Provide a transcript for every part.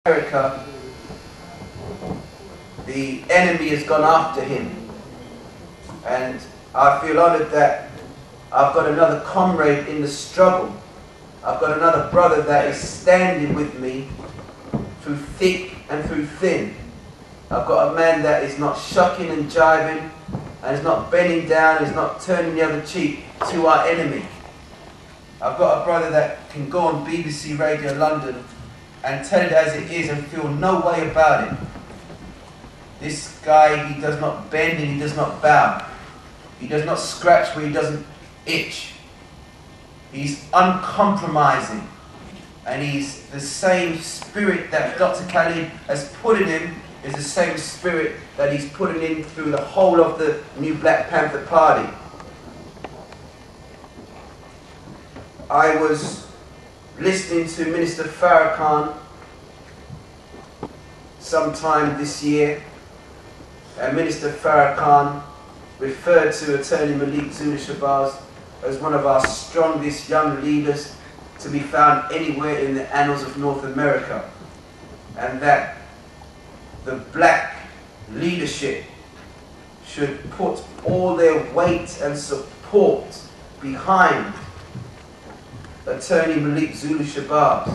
America, the enemy has gone after him, and I feel honoured that I've got another comrade in the struggle. I've got another brother that is standing with me through thick and through thin. I've got a man that is not shucking and jiving, and is not bending down, is not turning the other cheek to our enemy. I've got a brother that can go on BBC Radio London and tell it as it is and feel no way about it. This guy, he does not bend and he does not bow. He does not scratch where he doesn't itch. He's uncompromising. And he's the same spirit that Dr. Khalid has put in him is the same spirit that he's putting in through the whole of the new Black Panther Party. I was listening to Minister Farrakhan sometime this year, and Minister Farrakhan referred to Attorney Malik Zulu Shabazz as one of our strongest young leaders to be found anywhere in the annals of North America, and that the black leadership should put all their weight and support behind Attorney Malik Zulu Shabazz.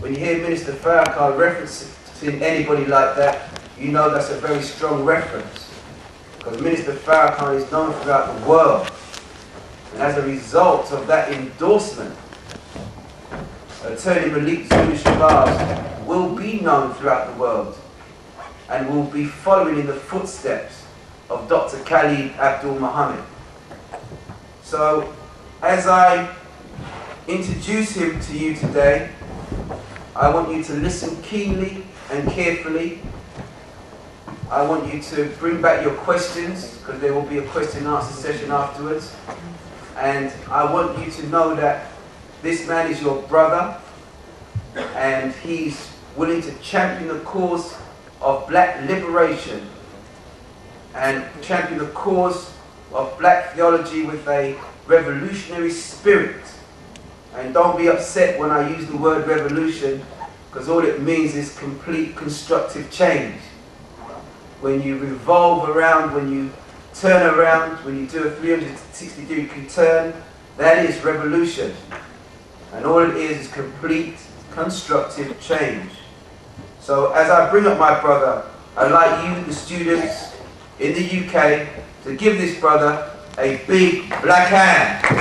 When you hear Minister Farrakhan referencing anybody like that, you know that's a very strong reference, because Minister Farrakhan is known throughout the world, and as a result of that endorsement, Attorney Malik Zulu Shabazz will be known throughout the world and will be following in the footsteps of Dr. Khalid Abdul Muhammad. So, as I introduce him to you today, I want you to listen keenly and carefully. I want you to bring back your questions, because there will be a question and answer session afterwards. And I want you to know that this man is your brother, and he's willing to champion the cause of black liberation and champion the cause of black theology with a revolutionary spirit. And don't be upset when I use the word revolution, because all it means is complete constructive change. When you revolve around, when you turn around, when you do a 360-degree turn, that is revolution. And all it is complete constructive change. So as I bring up my brother, I'd like you, the students in the UK, to give this brother a big black hand. Give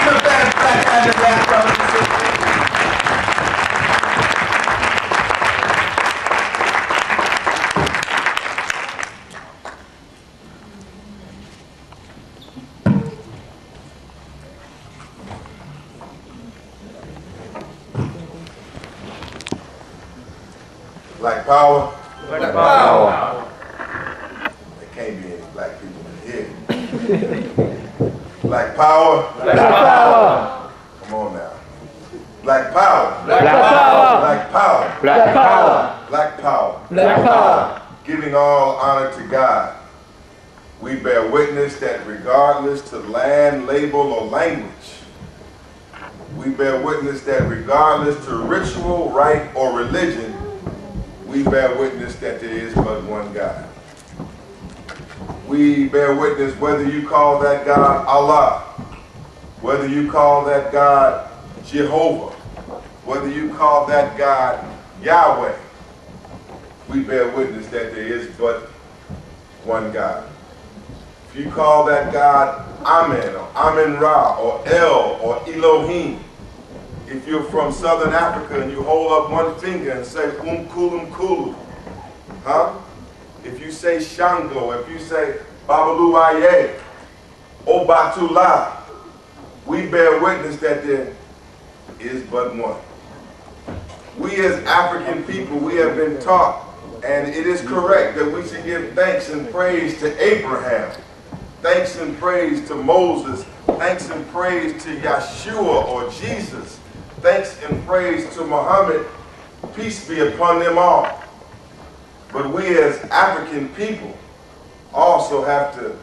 a big black hand to that brother. Black power. Black power. There can't be any black people in here. Black power. Black power. Come on now. Black power. Black power. Black power. Black power. Black power. Black power. Giving all honor to God, we bear witness that regardless to land, label, or language, we bear witness that regardless to ritual, rite, or religion, we bear witness that there is but one God. We bear witness whether you call that God Allah, whether you call that God Jehovah, whether you call that God Yahweh, we bear witness that there is but one God. If you call that God Amen, or Amen-Ra, or El, or Elohim, if you're from Southern Africa and you hold up one finger and say Kulu, huh? If you say Shango, if you say Babalu Aye, Obatula, we bear witness that there is but one. We as African people, we have been taught, and it is correct, that we should give thanks and praise to Abraham, thanks and praise to Moses, thanks and praise to Yeshua or Jesus, thanks and praise to Muhammad, peace be upon them all. But we as African people also have to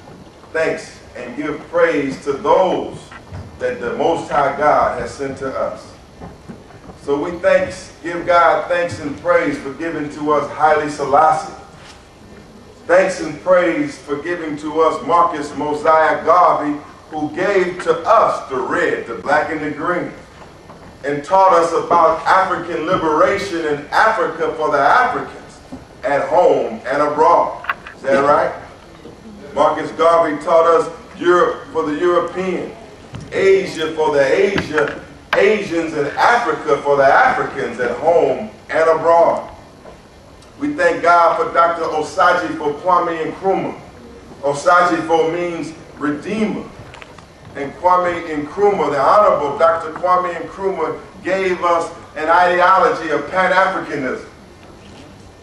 thanks and give praise to those that the Most High God has sent to us. So we give God thanks and praise for giving to us Haile Selassie. Thanks and praise for giving to us Marcus Mosiah Garvey, who gave to us the red, the black, and the green, and taught us about African liberation in Africa for the Africans, at home and abroad. Is that right? Marcus Garvey taught us Europe for the European, Asia for the Asians, and Africa for the Africans at home and abroad. We thank God for Dr. Osagyefo Kwame Nkrumah. Osagyefo means redeemer. And Kwame Nkrumah, the Honorable Dr. Kwame Nkrumah, gave us an ideology of Pan-Africanism,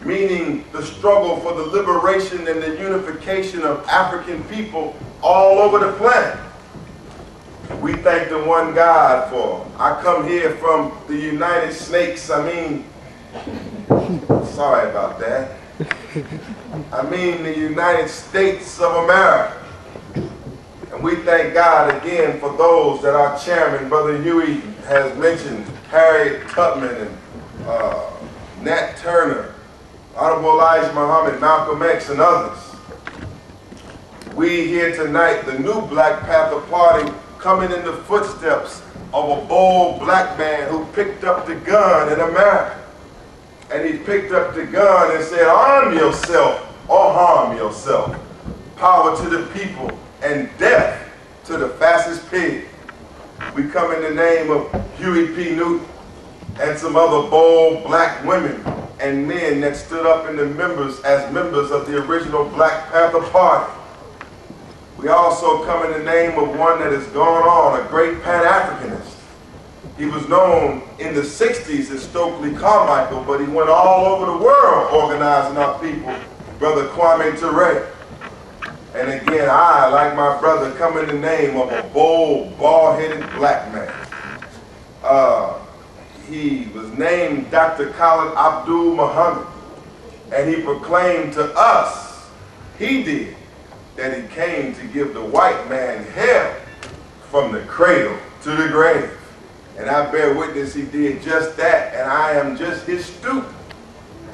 meaning the struggle for the liberation and the unification of African people all over the planet. We thank the one God for. I come here from the United Snakes, sorry about that. I mean the United States of America. And we thank God again for those that our chairman, Brother Huey, has mentioned, Harriet Tubman and Nat Turner, Honorable Elijah Muhammad, Malcolm X, and others. We here tonight, the new Black Panther Party, coming in the footsteps of a bold black man who picked up the gun in America. And he picked up the gun and said, arm yourself or harm yourself. Power to the people and death to the fastest pig. We come in the name of Huey P. Newton and some other bold black women and men that stood up as members of the original Black Panther Party. We also come in the name of one that has gone on, a great Pan-Africanist. He was known in the 60s as Stokely Carmichael, but he went all over the world organizing our people, Brother Kwame Ture. And again, I, like my brother, come in the name of a bold, bald-headed black man. He was named Dr. Khalid Abdul Muhammad, and he proclaimed to us, he did, that he came to give the white man hell from the cradle to the grave. And I bear witness he did just that, and I am just his student.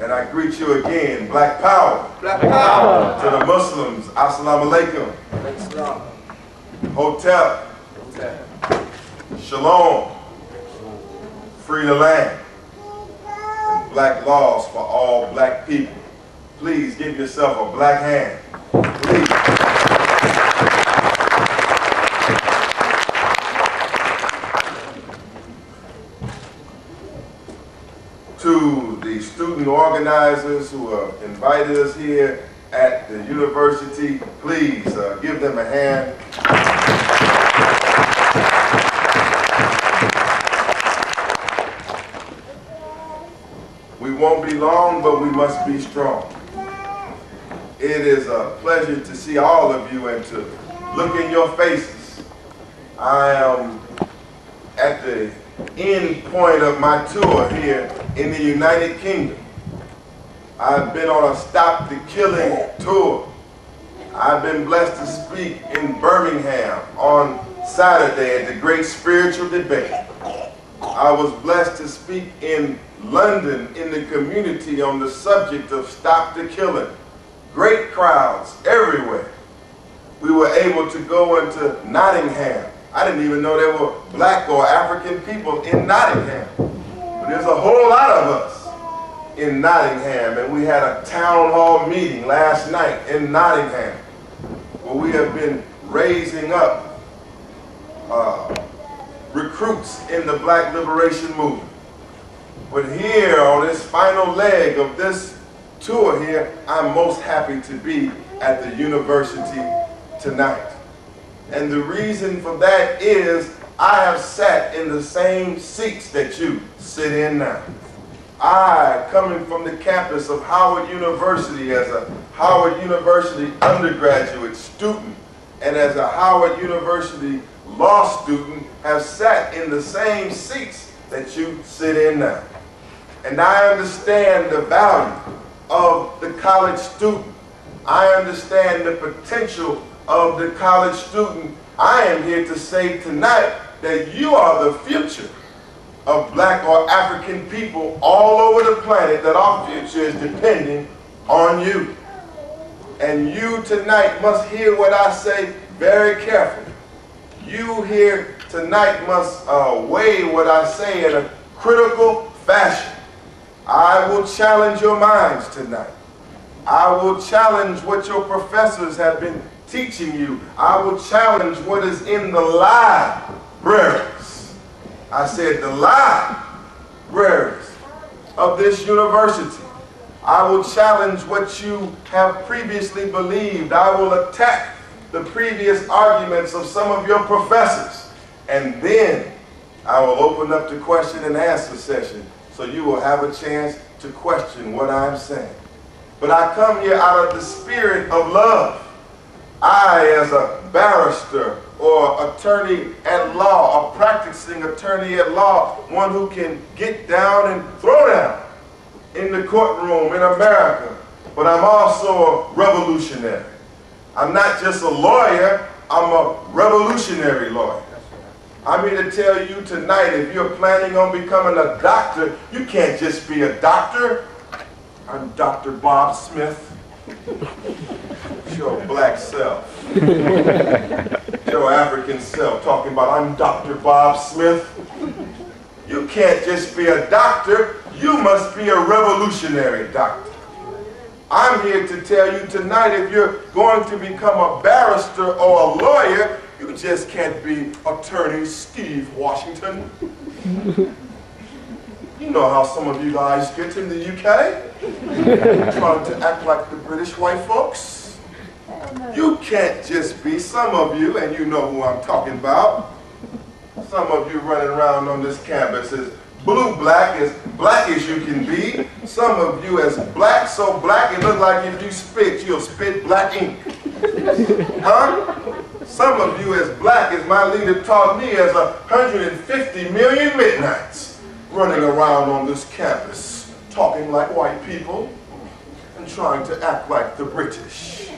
And I greet you again, Black Power. Black Power. To the Muslims, Assalamu alaikum. Hotel. Shalom. Free the land. And black laws for all black people. Please give yourself a black hand. Please. To the student organizers who have invited us here at the university, please give them a hand. We won't be long, but we must be strong. It is a pleasure to see all of you and to look in your faces. I am at the end point of my tour here in the United Kingdom. I've been on a Stop the Killing tour. I've been blessed to speak in Birmingham on Saturday at the Great Spiritual Debate. I was blessed to speak in London in the community on the subject of Stop the Killing. Great crowds everywhere. We were able to go into Nottingham. I didn't even know there were black or African people in Nottingham. But there's a whole lot of us in Nottingham, and we had a town hall meeting last night in Nottingham where we have been raising up recruits in the Black Liberation Movement. But here on this final leg of this tour here, I'm most happy to be at the university tonight. And the reason for that is I have sat in the same seats that you sit in now. I, coming from the campus of Howard University as a Howard University undergraduate student and as a Howard University law student, have sat in the same seats that you sit in now. And I understand the value of the college student. I understand the potential of the college student. I am here to say tonight that you are the future of black or African people all over the planet that our future is depending on you. And you tonight must hear what I say very carefully. You here tonight must weigh what I say in a critical fashion. I will challenge your minds tonight. I will challenge what your professors have been teaching you. I will challenge what is in the libraries. I said the libraries of this university. I will challenge what you have previously believed. I will attack the previous arguments of some of your professors. And then I will open up the question and answer session so you will have a chance to question what I'm saying. But I come here out of the spirit of love. I, as a barrister or attorney at law, a practicing attorney at law, one who can get down and throw down in the courtroom in America, but I'm also a revolutionary. I'm not just a lawyer, I'm a revolutionary lawyer. I'm here to tell you tonight, if you're planning on becoming a doctor, you can't just be a doctor. I'm Dr. Bob Smith. Your black self. Your African self talking about, I'm Dr. Bob Smith. You can't just be a doctor, you must be a revolutionary doctor. I'm here to tell you tonight, if you're going to become a barrister or a lawyer, you just can't be Attorney Steve Washington. You know how some of you guys get in the UK, trying to act like the British white folks. You can't just be, some of you, and you know who I'm talking about, some of you running around on this campus as black as you can be. Some of you as black, so black it looks like if you spit, you'll spit black ink. Huh? Some of you as black as my leader taught me as 150 million midnights running around on this campus talking like white people and trying to act like the British.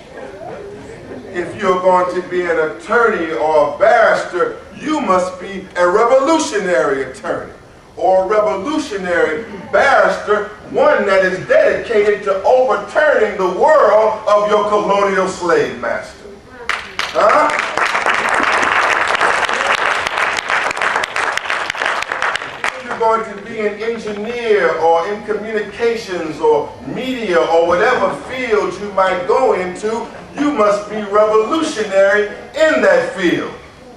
If you're going to be an attorney or a barrister, you must be a revolutionary attorney or a revolutionary barrister, one that is dedicated to overturning the world of your colonial slave master. Huh? If you're going to be an engineer or in communications or media or whatever field you might go into, you must be revolutionary in that field.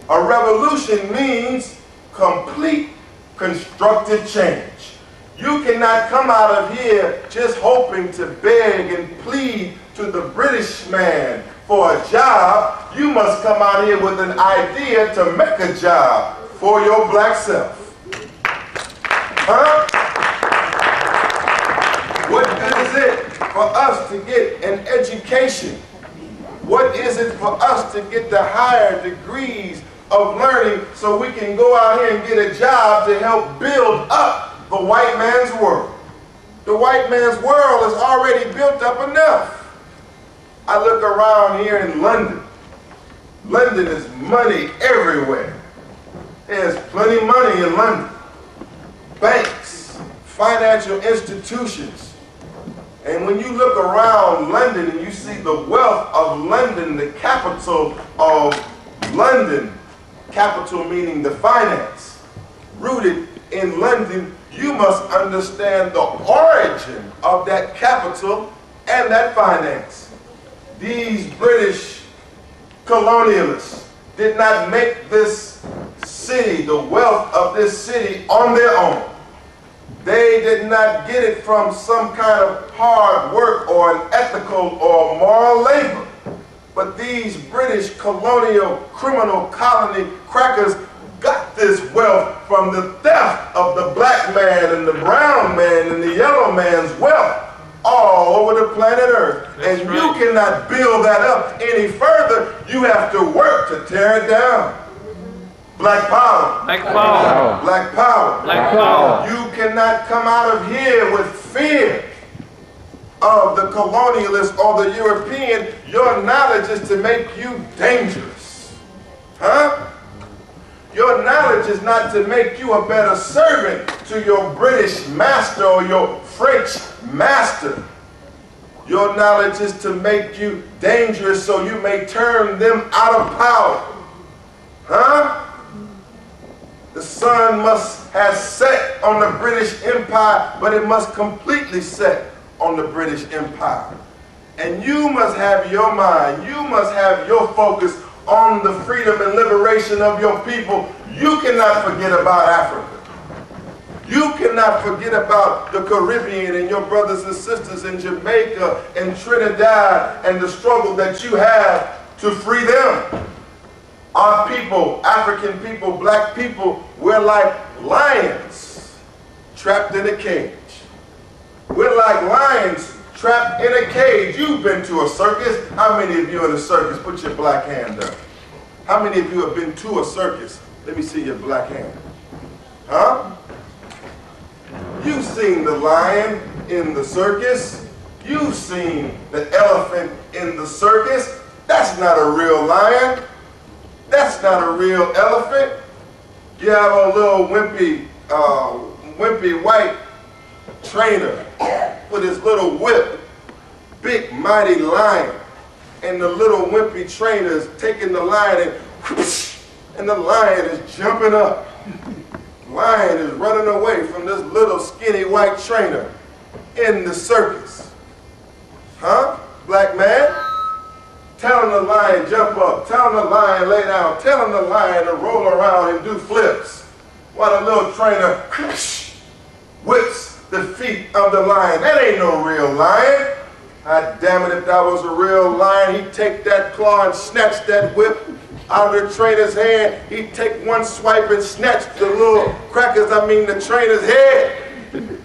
A revolution means complete constructive change. You cannot come out of here just hoping to beg and plead to the British man for a job. You must come out here with an idea to make a job for your black self. Huh? What good is it for us to get an education? What is it for us to get the higher degrees of learning so we can go out here and get a job to help build up the white man's world? The white man's world is already built up enough. I look around here in London. London is money everywhere. There's plenty of money in London. Banks, financial institutions. And when you look around London and you see the wealth of London, the capital of London, capital meaning the finance, rooted in London, you must understand the origin of that capital and that finance. These British colonialists did not make this city, the wealth of this city, on their own. They did not get it from some kind of hard work or an ethical or moral labor. But these British colonial criminal colony crackers got this wealth from the theft of the black man and the brown man and the yellow man's wealth all over the planet Earth. That's and right. You cannot build that up any further. You have to work to tear it down. Black power. Black power. Black power. Black power. You cannot come out of here with fear of the colonialist or the European. Your knowledge is to make you dangerous. Huh? Your knowledge is not to make you a better servant to your British master or your French master. Your knowledge is to make you dangerous so you may turn them out of power. Huh? The sun must have set on the British Empire, but it must completely set on the British Empire. And you must have your mind, you must have your focus on the freedom and liberation of your people. You cannot forget about Africa. You cannot forget about the Caribbean and your brothers and sisters in Jamaica and Trinidad and the struggle that you have to free them. Our people, African people, black people, we're like lions trapped in a cage. We're like lions trapped in a cage. You've been to a circus. How many of you in a circus? Put your black hand up. How many of you have been to a circus? Let me see your black hand. Huh? You've seen the lion in the circus. You've seen the elephant in the circus. That's not a real lion. That's not a real elephant. You have a little wimpy white trainer with his little whip, big mighty lion, and the little wimpy trainer is taking the lion and the lion is jumping up. Lion is running away from this little skinny white trainer in the circus. Huh? Black man? Telling the lion jump up, telling the lion lay down, telling the lion to roll around and do flips, while the little trainer whips the feet of the lion. That ain't no real lion. God damn it, if that was a real lion, he'd take that claw and snatch that whip out of the trainer's hand. He'd take one swipe and snatch the little crackers, the trainer's head,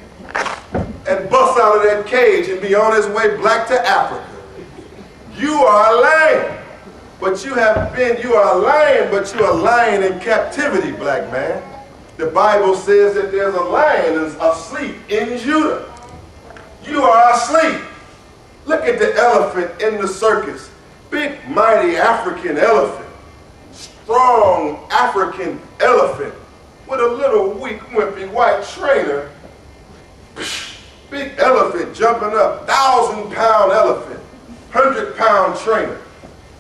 and bust out of that cage and be on his way back to Africa. You are a lion, but you are a lion, but you are a lion in captivity, black man. The Bible says that there's a lion asleep in Judah. You are asleep. Look at the elephant in the circus. Big, mighty African elephant. Strong African elephant with a little weak, wimpy white trainer. Big elephant jumping up, 1,000-pound elephant. 100-pound trainer,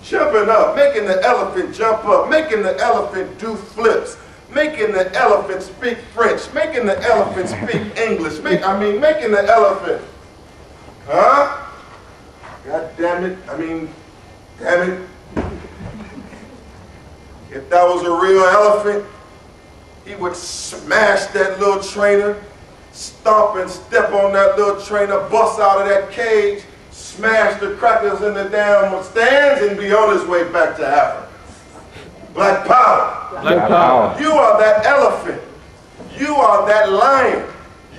jumping up, making the elephant jump up, making the elephant do flips, making the elephant speak French, making the elephant speak English, making the elephant, huh? God damn it, damn it. If that was a real elephant, he would smash that little trainer, stomp and step on that little trainer, bust out of that cage, smash the crackers in the damn stands and be on his way back to Africa. Black power. Black power. You are that elephant. You are that lion.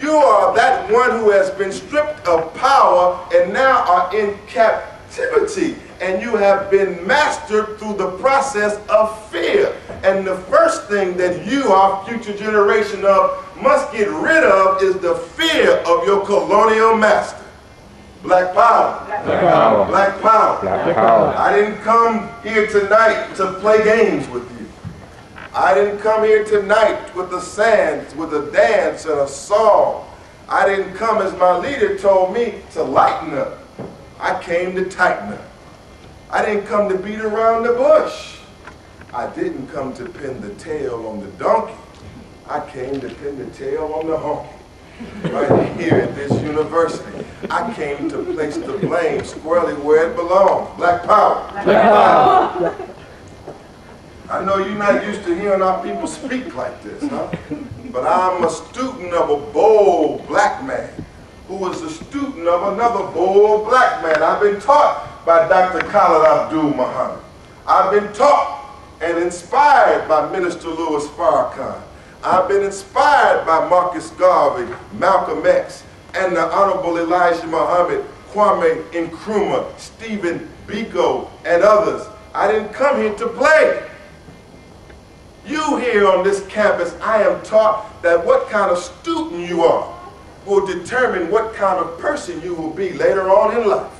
You are that one who has been stripped of power and now are in captivity. And you have been mastered through the process of fear. And the first thing that you, our future generation of, must get rid of is the fear of your colonial master. Black power. Black power. Black power. Black power. I didn't come here tonight to play games with you. I didn't come here tonight with a dance and a song. I didn't come, as my leader told me, to lighten up. I came to tighten up. I didn't come to beat around the bush. I didn't come to pin the tail on the donkey. I came to pin the tail on the honky. Right here at this university. I came to place the blame squarely where it belongs. Black power. Black power. I know you're not used to hearing our people speak like this, huh? But I'm a student of a bold black man who was a student of another bold black man. I've been taught by Dr. Khalid Abdul Muhammad. I've been taught and inspired by Minister Louis Farrakhan. I've been inspired by Marcus Garvey, Malcolm X, and the Honorable Elijah Muhammad, Kwame Nkrumah, Stephen Biko, and others. I didn't come here to play. You here on this campus, I am taught that what kind of student you are will determine what kind of person you will be later on in life.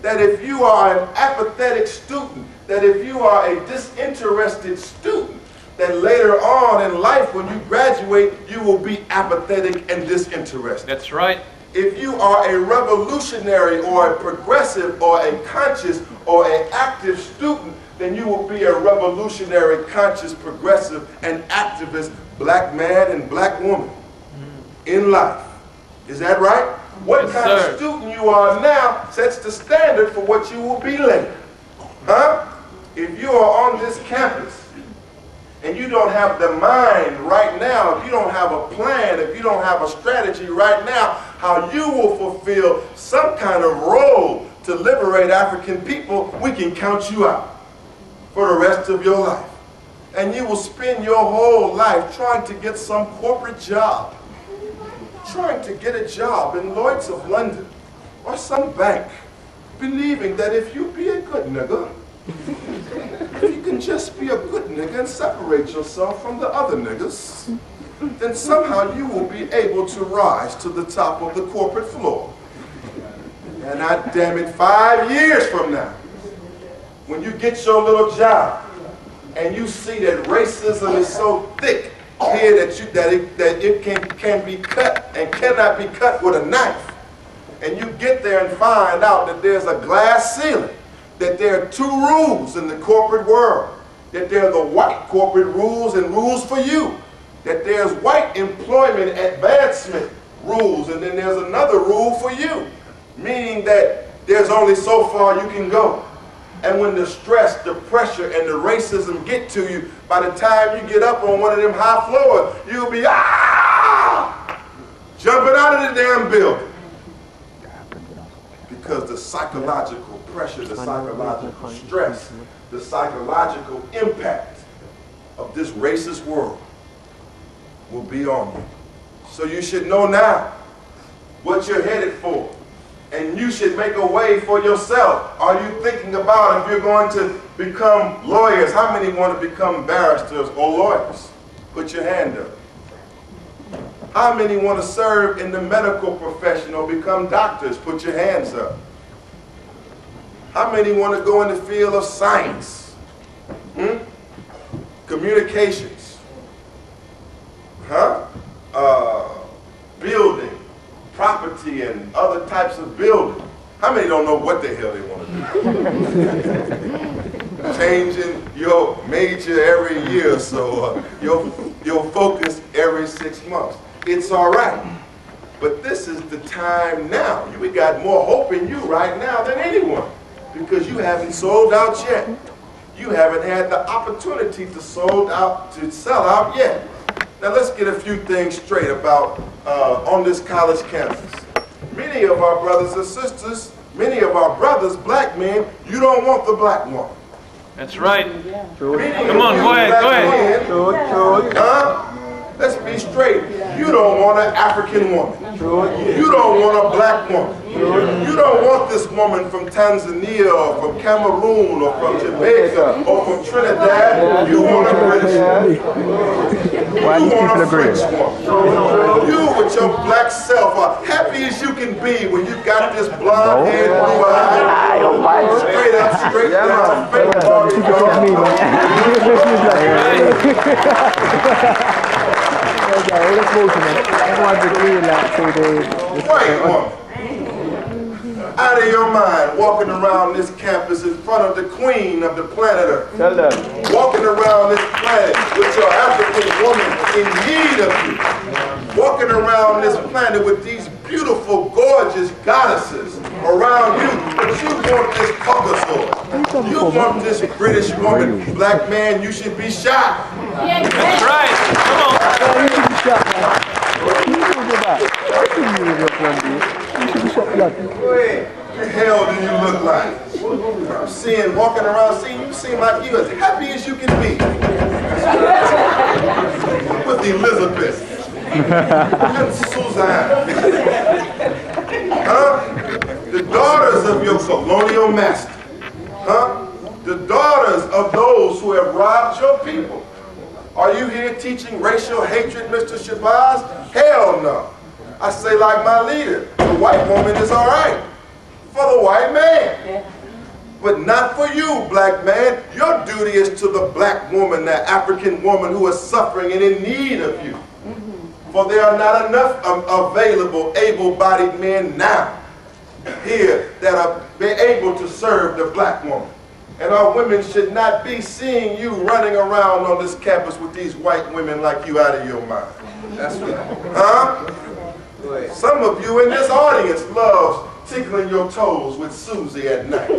That if you are an apathetic student, that if you are a disinterested student, that later on in life, when you graduate, you will be apathetic and disinterested. That's right. If you are a revolutionary or a progressive or a conscious or an active student, then you will be a revolutionary, conscious, progressive, and activist black man and black woman in life. Is that right? What Yes, kind sir. of student you are now sets the standard for what you will be later. Huh? If you are on this campus and you don't have the mind right now, if you don't have a plan, if you don't have a strategy right now, how you will fulfill some kind of role to liberate African people, we can count you out for the rest of your life. And you will spend your whole life trying to get some corporate job, trying to get a job in Lloyd's of London or some bank, believing that if you be a good nigga, if you can just be a good nigga and separate yourself from the other niggas, then somehow you will be able to rise to the top of the corporate floor. And I damn it, 5 years from now, when you get your little job and you see that racism is so thick here that it can be cut and cannot be cut with a knife, and you get there and find out that there's a glass ceiling, that there are 2 rules in the corporate world, that there are the white corporate rules and rules for you, that there's white employment advancement rules, and then there's another rule for you, meaning that there's only so far you can go. And when the stress, the pressure, and the racism get to you, by the time you get up on one of them high floors, you'll be jumping out of the damn building. Because the psychological pressure, the psychological stress, the psychological impact of this racist world will be on you. So you should know now what you're headed for. And you should make a way for yourself. Are you thinking about if you're going to become lawyers? How many want to become barristers or lawyers? Put your hand up. How many want to serve in the medical profession or become doctors? Put your hands up. How many want to go in the field of science? Communications? Building, property, and other types of building. How many don't know what the hell they want to do? Changing your major every year, so your focus every 6 months. It's all right. But this is the time now. We got more hope in you right now than anyone, because you haven't sold out yet. You haven't had the opportunity to sell out yet. Now let's get a few things straight about on this college campus. Many of our brothers and sisters, many of our brothers, black men, you don't want the black woman. That's right. Come on, go ahead. Let's be straight. You don't want an African woman. You don't want a black woman. You don't want this woman from Tanzania or from Cameroon or from Jamaica or from Trinidad. You want a British woman. Why do people agree? You with your black self are happy as you can be when you got this blonde head, blue eye, straight up, straight down, fake white woman. Out of your mind, walking around this campus in front of the queen of the planet Earth. Walking around this planet with your African woman in need of you. Walking around this planet with these beautiful, gorgeous goddesses around you. But you want this Caucasoid. You want this British woman. Black man, you should be shot. That's right. Come on. What the hell do you look like? I'm seeing, walking around, seeing you seem like you as happy as you can be. With Elizabeth and Suzanne. The daughters of your colonial master. The daughters of those who have robbed your people. Are you here teaching racial hatred, Mr. Shabazz? Hell no. I say like my leader, the white woman is all right for the white man. But not for you, black man. Your duty is to the black woman, that African woman who is suffering and in need of you. For there are not enough available, able-bodied men now here that are able to serve the black woman. And our women should not be seeing you running around on this campus with these white women like you out of your mind. That's right. Huh? Some of you in this audience loves tickling your toes with Susie at night.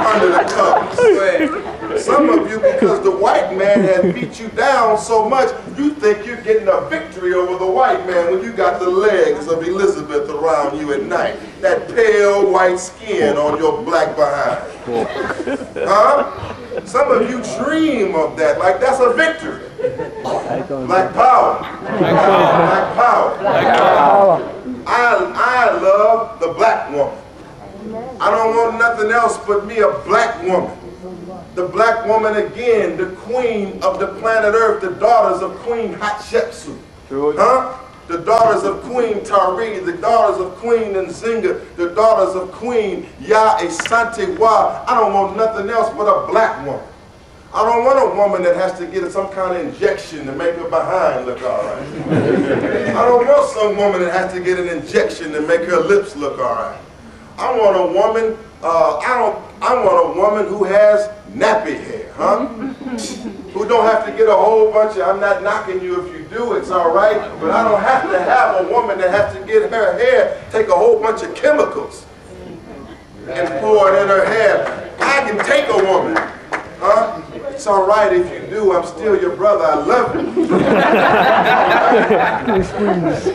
Under the covers. Some of you, because the white man has beat you down so much, you think you're getting a victory over the white man when you got the legs of Elizabeth around you at night. That pale white skin on your black behind. Huh? Some of you dream of that, like that's a victory. Black power. Black power. I love the black woman. I don't want nothing else but me a black woman. The black woman again, the queen of the planet Earth, the daughters of Queen Hatshepsut. Huh? The daughters of Queen Tari, the daughters of Queen Nzinga, the daughters of Queen Ya Asante Wa. I don't want nothing else but a black woman. I don't want a woman that has to get some kind of injection to make her behind look all right. I don't want some woman that has to get an injection to make her lips look all right. I want a woman, I want a woman who has nappy hair, huh? Who don't have to get a whole bunch of, I'm not knocking you if you do, it's all right, but I don't have to have a woman that has to get her hair, take a whole bunch of chemicals and pour it in her hair. I can take a woman, huh? It's all right if you do, I'm still your brother, I love you.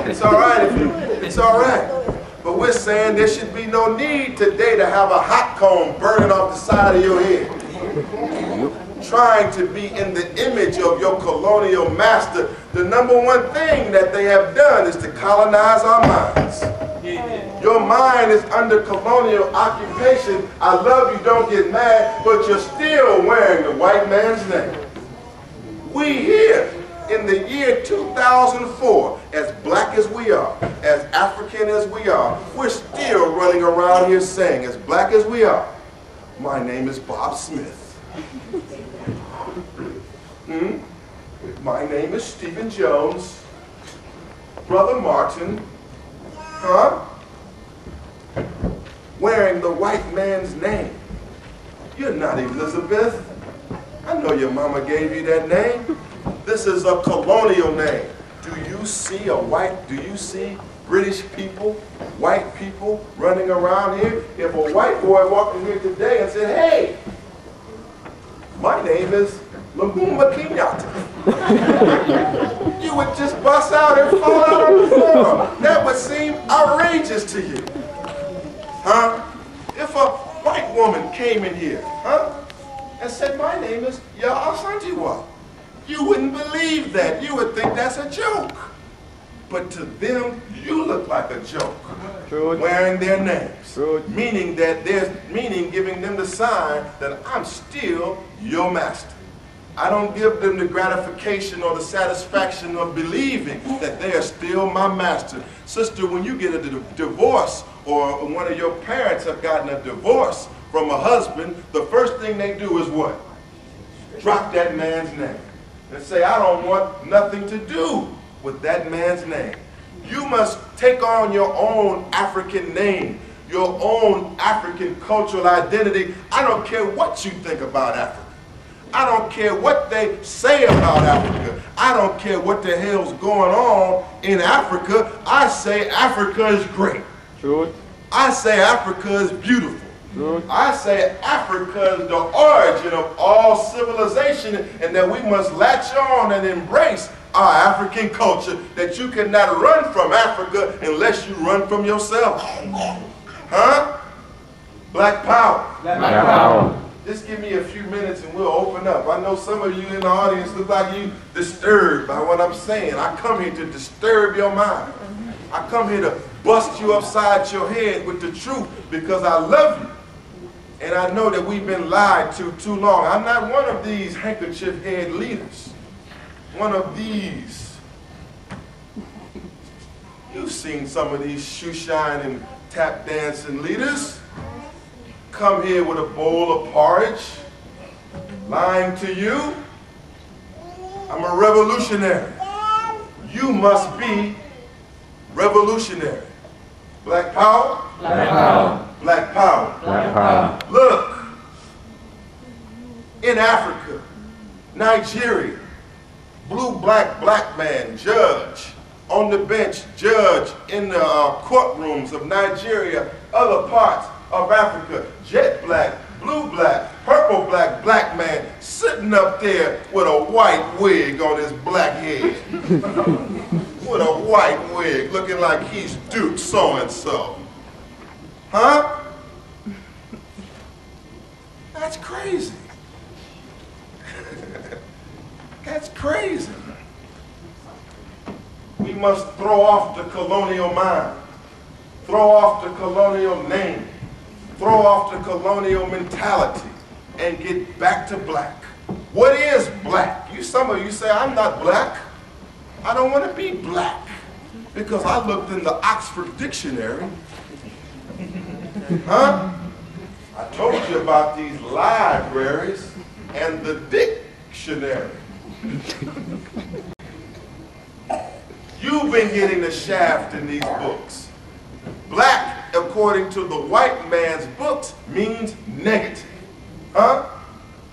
It's all right if you, it's all right. But we're saying there should be no need today to have a hot comb burning off the side of your head. Trying to be in the image of your colonial master. The number one thing that they have done is to colonize our minds. Your mind is under colonial occupation. I love you, don't get mad, but you're still wearing the white man's name. We here in the year 2004, as black as we are, as African as we are, we're still running around here saying, as black as we are, my name is Bob Smith. My name is Stephen Jones. Brother Martin. Huh? Wearing the white man's name. You're not Elizabeth. I know your mama gave you that name. This is a colonial name. Do you see British people, white people running around here? If a white boy walked in here today and said, hey, my name is Lumumba Kenyatta, you would just bust out and fall out on the floor. That would seem outrageous to you. Huh? If a white woman came in here, huh, and said, my name is Ya Asantewa, you wouldn't believe that. You would think that's a joke. But to them, you look like a joke. True. Wearing their names. True. Meaning that giving them the sign that I'm still your master. I don't give them the gratification or the satisfaction of believing that they are still my master. Sister, when you get a divorce or one of your parents have gotten a divorce from a husband, the first thing they do is what? Drop that man's name and say, I don't want nothing to do with that man's name. You must take on your own African name, your own African cultural identity. I don't care what you think about Africa. I don't care what they say about Africa. I don't care what the hell's going on in Africa. I say Africa is great. True. I say Africa is beautiful. True. I say Africa is the origin of all civilization, and that we must latch on and embrace our African culture, that you cannot run from Africa unless you run from yourself. Huh? Black power. Black power. Just give me a few minutes and we'll open up. I know some of you in the audience look like you disturbed by what I'm saying. I come here to disturb your mind. I come here to bust you upside your head with the truth because I love you. And I know that we've been lied to too long. I'm not one of these handkerchief head leaders. One of these. You've seen some of these shoe shine and tap dancing leaders. come here with a bowl of porridge, lying to you. I'm a revolutionary. You must be revolutionary. Black power? Black power. Black power. Black power. Look, in Africa, Nigeria, black man, judge, on the bench, judge in the courtrooms of Nigeria, other parts of Africa, jet black, blue black, purple black, black man, sitting up there with a white wig on his black head. With a white wig, looking like he's Duke so-and-so. Huh? That's crazy. That's crazy. We must throw off the colonial mind, throw off the colonial name, throw off the colonial mentality, and get back to black. What is black? Some of you say, I'm not black. I don't want to be black because I looked in the Oxford Dictionary. Huh? I told you about these libraries and the dictionary. You've been getting the shaft in these books. Black, according to the white man's books, means negative. Huh?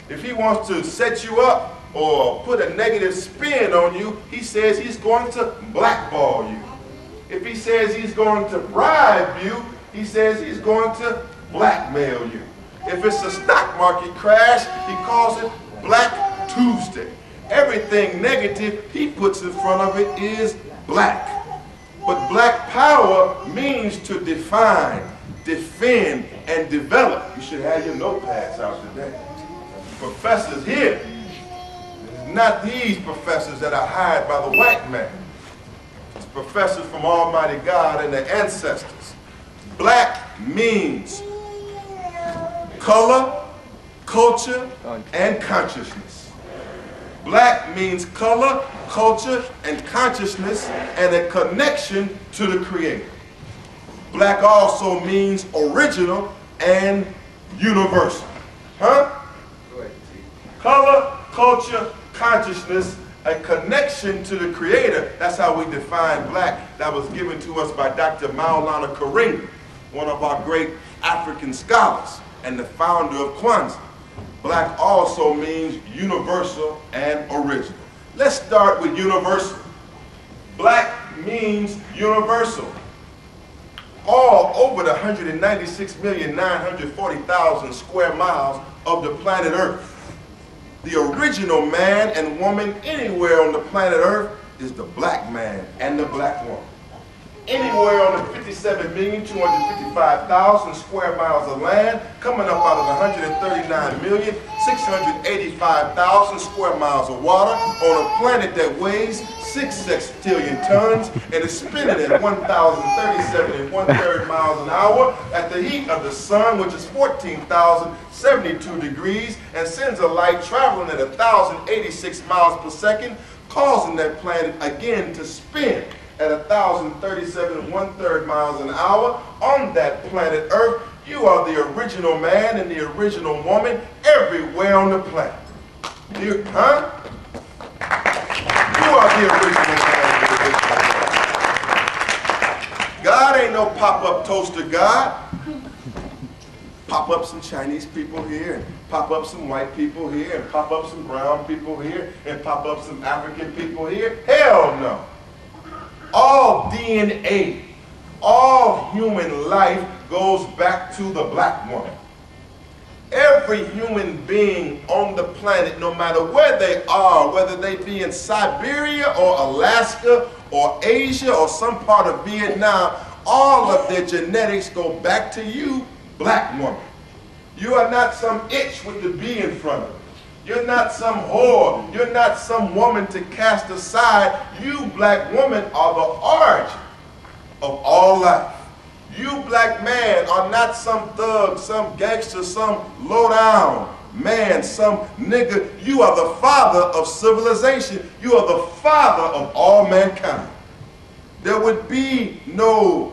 If he wants to set you up or put a negative spin on you, he says he's going to blackball you. If he says he's going to bribe you, he says he's going to blackmail you. If it's a stock market crash, he calls it Black Tuesday. Everything negative he puts in front of it is black. But black power means to define, defend, and develop. You should have your notepads out today. Professors here, it's not these professors that are hired by the white man. It's professors from Almighty God and their ancestors. Black means color, culture, and consciousness. Black means color, culture, and consciousness, and a connection to the Creator. Black also means original and universal. Huh? Color, culture, consciousness, a connection to the Creator. That's how we define black. That was given to us by Dr. Maulana Karim, one of our great African scholars and the founder of Kwanzaa. Black also means universal and original. Let's start with universal. Black means universal. All over the 196,940,000 square miles of the planet Earth. The original man and woman anywhere on the planet Earth is the black man and the black woman. Anywhere on the 57,255,000 square miles of land, coming up out of the 139,685,000 square miles of water on a planet that weighs 6 sextillion tons and is spinning at 1,037 1/3 miles an hour at the heat of the sun, which is 14,072 degrees, and sends a light traveling at 1,086 miles per second, causing that planet again to spin at 1,037 1/3 miles an hour. On that planet Earth, you are the original man and the original woman everywhere on the planet. Huh? You are the original man and the original woman. God ain't no pop-up toaster God. Pop up some Chinese people here, and pop up some white people here, and pop up some brown people here, and pop up some African people here. Hell no. All DNA, all human life goes back to the black woman. Every human being on the planet, no matter where they are, whether they be in Siberia or Alaska or Asia or some part of Vietnam, all of their genetics go back to you, black woman. You are not some itch with the B in front of it. You're not some whore. You're not some woman to cast aside. You, black woman, are the origin of all life. You, black man, are not some thug, some gangster, some low-down man, some nigga. You are the father of civilization. You are the father of all mankind. There would be no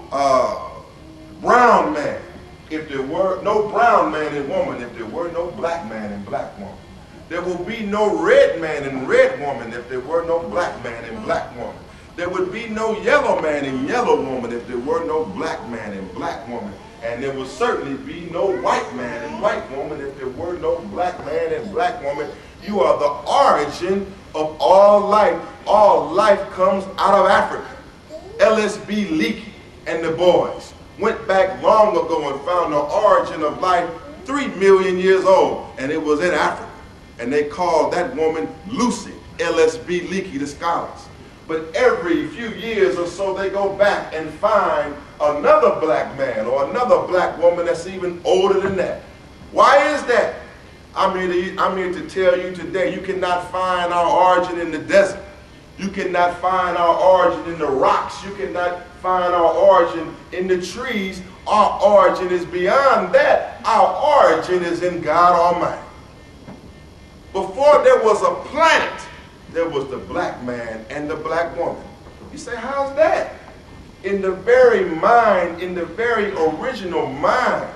brown man if there were no brown man and woman, if there were no black man and black woman. There will be no red man and red woman if there were no black man and black woman. There would be no yellow man and yellow woman if there were no black man and black woman. And there will certainly be no white man and white woman if there were no black man and black woman. You are the origin of all life. All life comes out of Africa. L.S.B. Leakey and the boys went back long ago and found the origin of life 3 million years old, and it was in Africa. And they called that woman Lucy, L.S.B. Leakey, the scholars. But every few years or so, they go back and find another black man or another black woman that's even older than that. Why is that? I'm here to tell you today, you cannot find our origin in the desert. You cannot find our origin in the rocks. You cannot find our origin in the trees. Our origin is beyond that. Our origin is in God Almighty. Before there was a planet, there was the black man and the black woman. You say, how's that? In the very mind, in the very original mind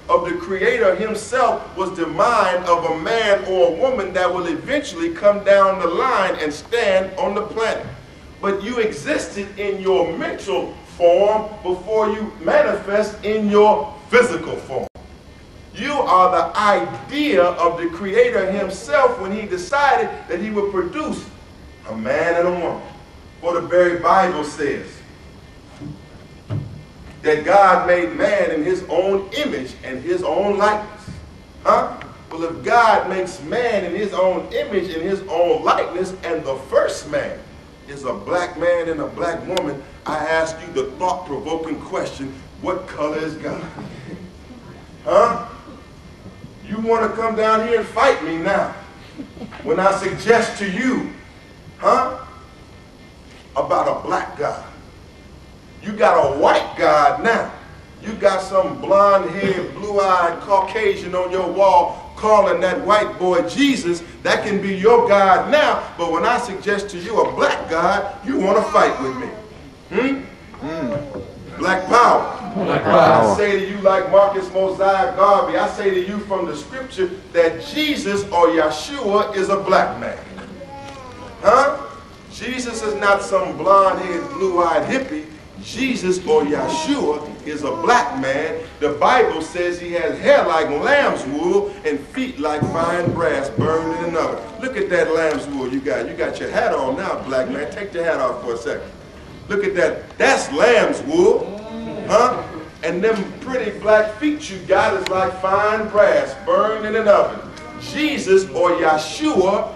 of the Creator himself was the mind of a man or a woman that will eventually come down the line and stand on the planet. But you existed in your mental form before you manifest in your physical form. You are the idea of the Creator himself when he decided that he would produce a man and a woman. For the very Bible says that God made man in his own image and his own likeness. Huh? Well, if God makes man in his own image and his own likeness, and the first man is a black man and a black woman, I ask you the thought-provoking question, what color is God? Huh? You want to come down here and fight me now when I suggest to you, huh, about a black God. You got a white God now. You got some blonde-haired, blue-eyed Caucasian on your wall calling that white boy Jesus. That can be your God now, but when I suggest to you a black God, you want to fight with me. Black power. Black power. I say to you like Marcus Mosiah Garvey, I say to you from the scripture that Jesus or Yeshua is a black man. Huh? Jesus is not some blonde-haired, blue-eyed hippie. Jesus or Yeshua is a black man. The Bible says he has hair like lamb's wool and feet like fine brass burned in an oven. Look at that lamb's wool you got. You got your hat on now, black man. Take your hat off for a second. Look at that. That's lamb's wool. Huh? And them pretty black feet you got is like fine brass burned in an oven. Jesus or Yeshua,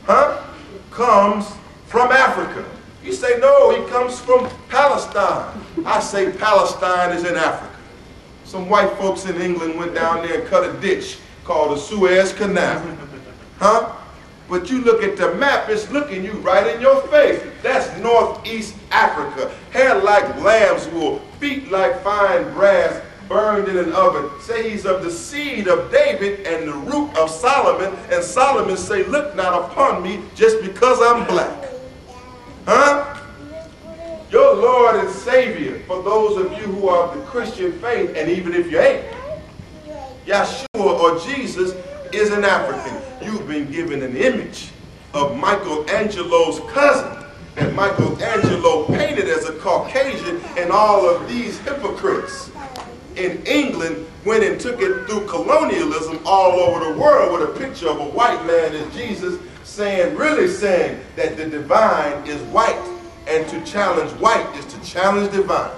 huh, comes from Africa. You say, no, he comes from Palestine. I say Palestine is in Africa. Some white folks in England went down there and cut a ditch called the Suez Canal. Huh? But you look at the map, it's looking you right in your face. That's Northeast Africa. Hair like lamb's wool, feet like fine brass, burned in an oven. Say he's of the seed of David and the root of Solomon. And Solomon say, look not upon me just because I'm black. Huh? Your Lord and Savior, for those of you who are of the Christian faith, and even if you ain't, Yeshua or Jesus is an African. You've been given an image of Michelangelo's cousin that Michelangelo painted as a Caucasian, and all of these hypocrites in England went and took it through colonialism all over the world with a picture of a white man as Jesus, really saying that the divine is white, and to challenge white is to challenge divine.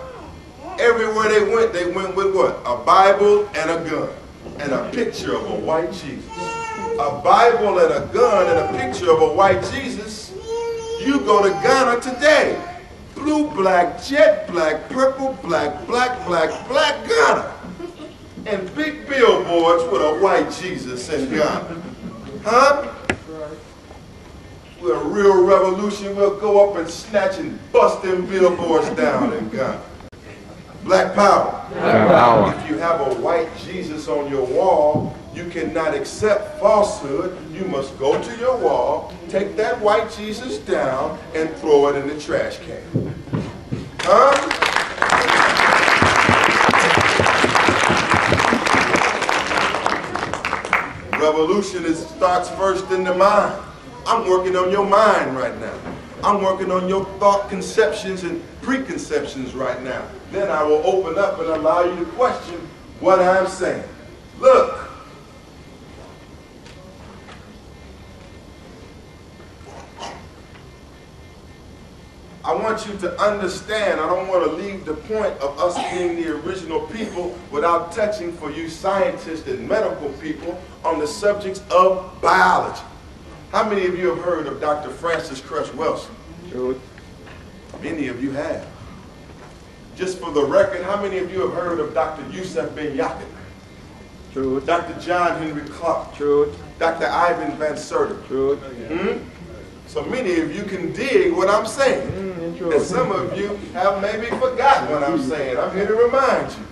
Everywhere they went with what? A Bible and a gun and a picture of a white Jesus. A Bible and a gun and a picture of a white Jesus. You go to Ghana today. Blue, black, jet black, purple, black, black, black, black Ghana. And big billboards with a white Jesus in Ghana. Huh? With a real revolution, we'll go up and snatch and bust them billboards down in Ghana. Black power. Black power. If you have a white Jesus on your wall, you cannot accept falsehood. You must go to your wall, take that white Jesus down, and throw it in the trash can. Huh? Revolution starts first in the mind. I'm working on your mind right now. I'm working on your thought conceptions and preconceptions right now. Then I will open up and allow you to question what I'm saying. Look. I want you to understand, I don't want to leave the point of us being the original people without touching for you scientists and medical people on the subjects of biology. How many of you have heard of Dr. Francis Cress Welsing? Truth. Many of you have. Just for the record, how many of you have heard of Dr. Yusuf Ben Yakin? Truth. Dr. John Henry Clark? Truth. Dr. Ivan Van Sertima? Truth. So many of you can dig what I'm saying. And some of you have maybe forgotten what I'm saying. I'm here to remind you.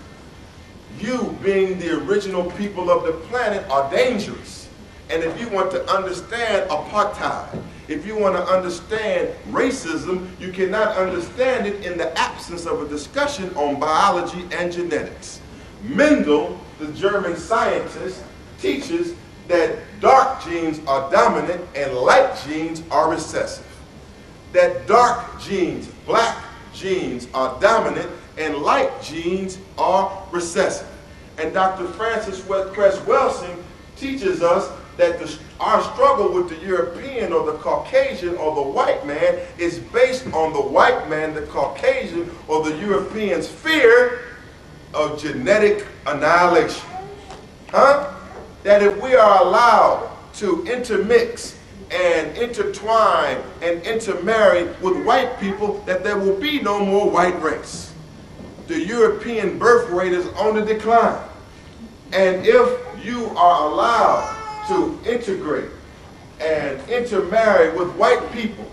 You, being the original people of the planet, are dangerous. And if you want to understand apartheid, if you want to understand racism, you cannot understand it in the absence of a discussion on biology and genetics. Mendel, the German scientist, teaches that dark genes are dominant and light genes are recessive. That dark genes, black genes, are dominant and light genes are recessive. And Dr. Francis Cress Welsing teaches us that our struggle with the European or the Caucasian or the white man is based on the white man, the Caucasian, or the European's fear of genetic annihilation. That if we are allowed to intermix and intertwine and intermarry with white people, that there will be no more white race. The European birth rate is on the decline. And if you are allowed to integrate and intermarry with white people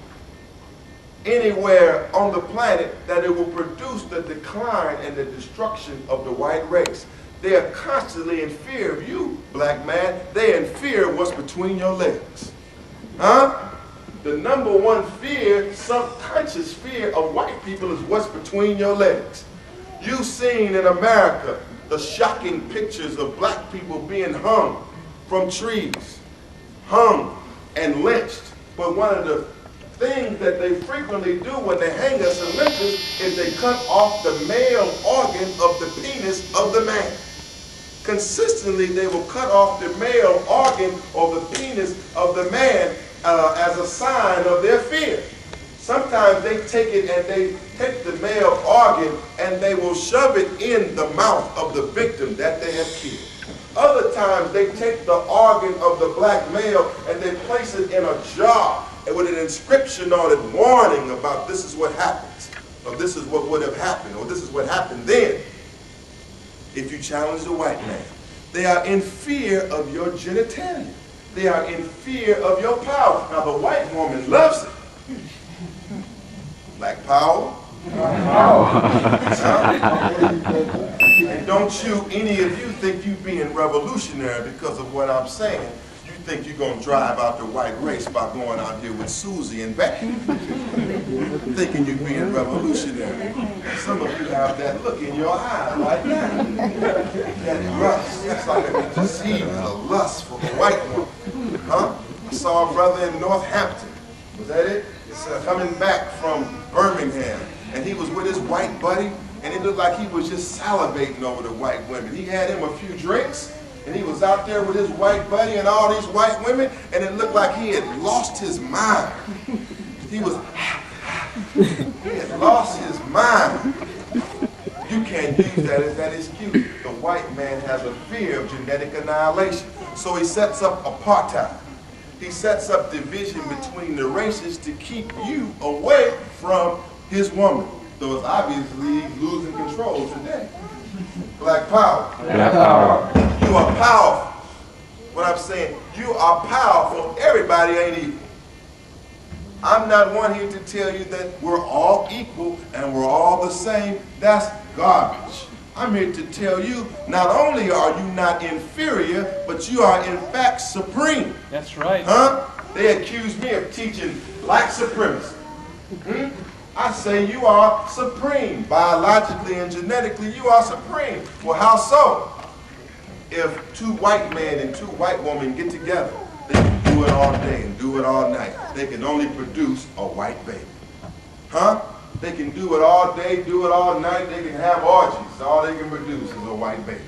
anywhere on the planet, that it will produce the decline and the destruction of the white race. They are constantly in fear of you, black man. They're in fear of what's between your legs. The number one fear, subconscious fear of white people is what's between your legs. You've seen in America the shocking pictures of black people being hung from trees, hung and lynched. But one of the things that they frequently do when they hang us and lynch us is they cut off the male organ of the penis of the man. Consistently, they will cut off the male organ or the penis of the man as a sign of their fear. Sometimes they take it and they take the male organ and they will shove it in the mouth of the victim that they have killed. Other times they take the organ of the black male and they place it in a jar with an inscription on it warning about this is what happens, or this is what would have happened, or this is what happened then if you challenge the white man. They are in fear of your genitalia. They are in fear of your power. Now the white woman loves it. Black power. And don't you, any of you, think you being revolutionary because of what I'm saying. You think you're going to drive out the white race by going out here with Susie and Becky. Thinking you're being revolutionary. Some of you have that look in your eye right now. That lust. It's like a disease, a lust for the white woman. I saw a brother in Northampton. Was that it? Coming back from Birmingham. And he was with his white buddy. And it looked like he was just salivating over the white women. He had him a few drinks. And he was out there with his white buddy and all these white women, and it looked like he had lost his mind. He had lost his mind. You can't use that as that excuse. The white man has a fear of genetic annihilation. So he sets up apartheid. He sets up division between the races to keep you away from his woman. So it's obviously he's losing control today. Black power. Black power. You are powerful. What I'm saying, you are powerful. Everybody ain't equal. I'm not one here to tell you that we're all equal and we're all the same. That's garbage. I'm here to tell you, not only are you not inferior, but you are in fact supreme. That's right. They accuse me of teaching black supremacy. I say you are supreme. Biologically and genetically, you are supreme. Well, how so? if two white men and two white women get together, they can do it all day and do it all night. They can only produce a white baby. Huh? They can do it all day, do it all night. They can have orgies. All they can produce is a white baby.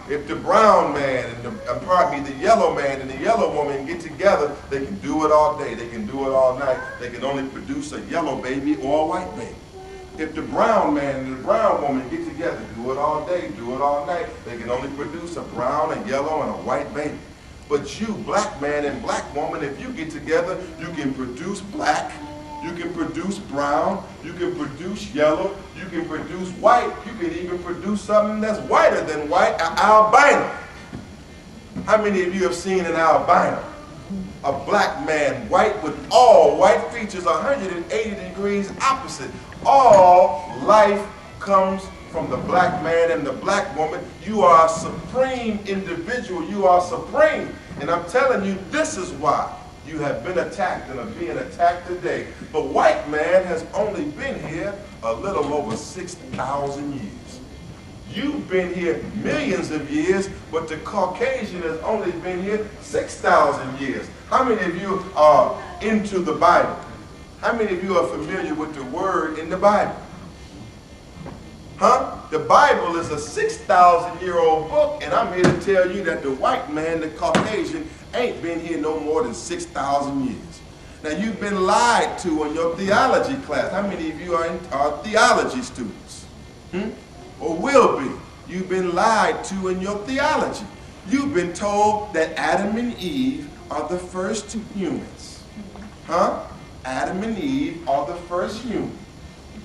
If the brown man and the yellow man and the yellow woman get together, they can do it all day. They can do it all night. They can only produce a yellow baby or a white baby. If the brown man and the brown woman get together, do it all day, do it all night, they can only produce a brown, a yellow, and a white baby. But you, black man and black woman, if you get together, you can produce black, you can produce brown, you can produce yellow, you can produce white, you can even produce something that's whiter than white, an albino. How many of you have seen an albino? A black man, white with all white features, 180 degrees opposite. All life comes from the black man and the black woman. You are a supreme individual. You are supreme. And I'm telling you, this is why you have been attacked and are being attacked today. The white man has only been here a little over 6,000 years. You've been here millions of years, but the Caucasian has only been here 6,000 years. How many of you are into the Bible? How many of you are familiar with the word in the Bible? Huh? The Bible is a 6,000-year-old book, and I'm here to tell you that the white man, the Caucasian, ain't been here no more than 6,000 years. Now, you've been lied to in your theology class. How many of you are theology students? Or will be? You've been lied to in your theology. You've been told that Adam and Eve are the first humans. Huh? Adam and Eve are the first human.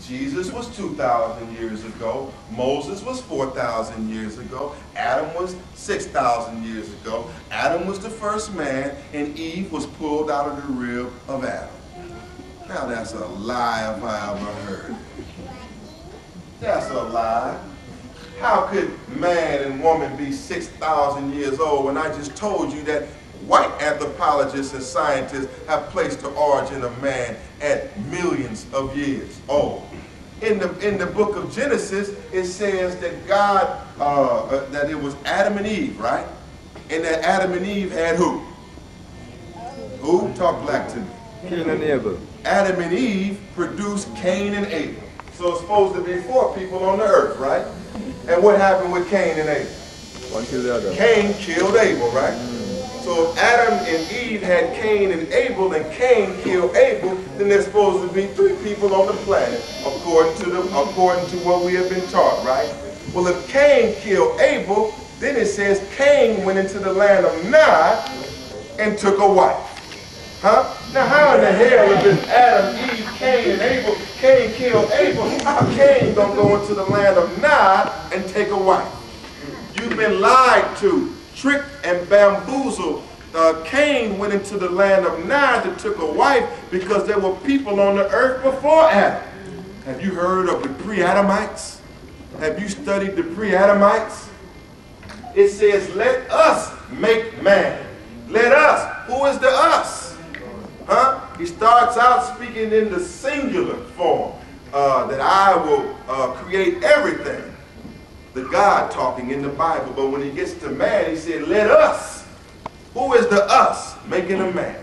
Jesus was 2,000 years ago. Moses was 4,000 years ago. Adam was 6,000 years ago. Adam was the first man, and Eve was pulled out of the rib of Adam. Now that's a lie if I ever heard. That's a lie. How could man and woman be 6,000 years old when I just told you that white anthropologists and scientists have placed the origin of man at millions of years old? In the book of Genesis, it says that God, that it was Adam and Eve, right? And that Adam and Eve had who? Who? Talk black to me. Cain and Abel. Adam and Eve produced Cain and Abel. So it's supposed to be 4 people on the earth, right? And what happened with Cain and Abel? One killed the other. Cain killed Abel, right? So if Adam and Eve had Cain and Abel, and Cain killed Abel, then there's supposed to be 3 people on the planet, according to what we have been taught, right? Well, if Cain killed Abel, then it says Cain went into the land of Nod and took a wife. Huh? Now how in the hell if it's Adam, Eve, Cain, and Abel, Cain killed Abel, how Cain gonna go into the land of Nod and take a wife? You've been lied to, tricked and bamboozled. Cain went into the land of Nod and took a wife because there were people on the earth before Adam. Have you heard of the pre-Adamites? Have you studied the pre-Adamites? It says, let us make man. Let us. Who is the us? Huh? He starts out speaking in the singular form, that I will create everything. The God talking in the Bible. But when he gets to man, he said, let us. Who is the us making a man?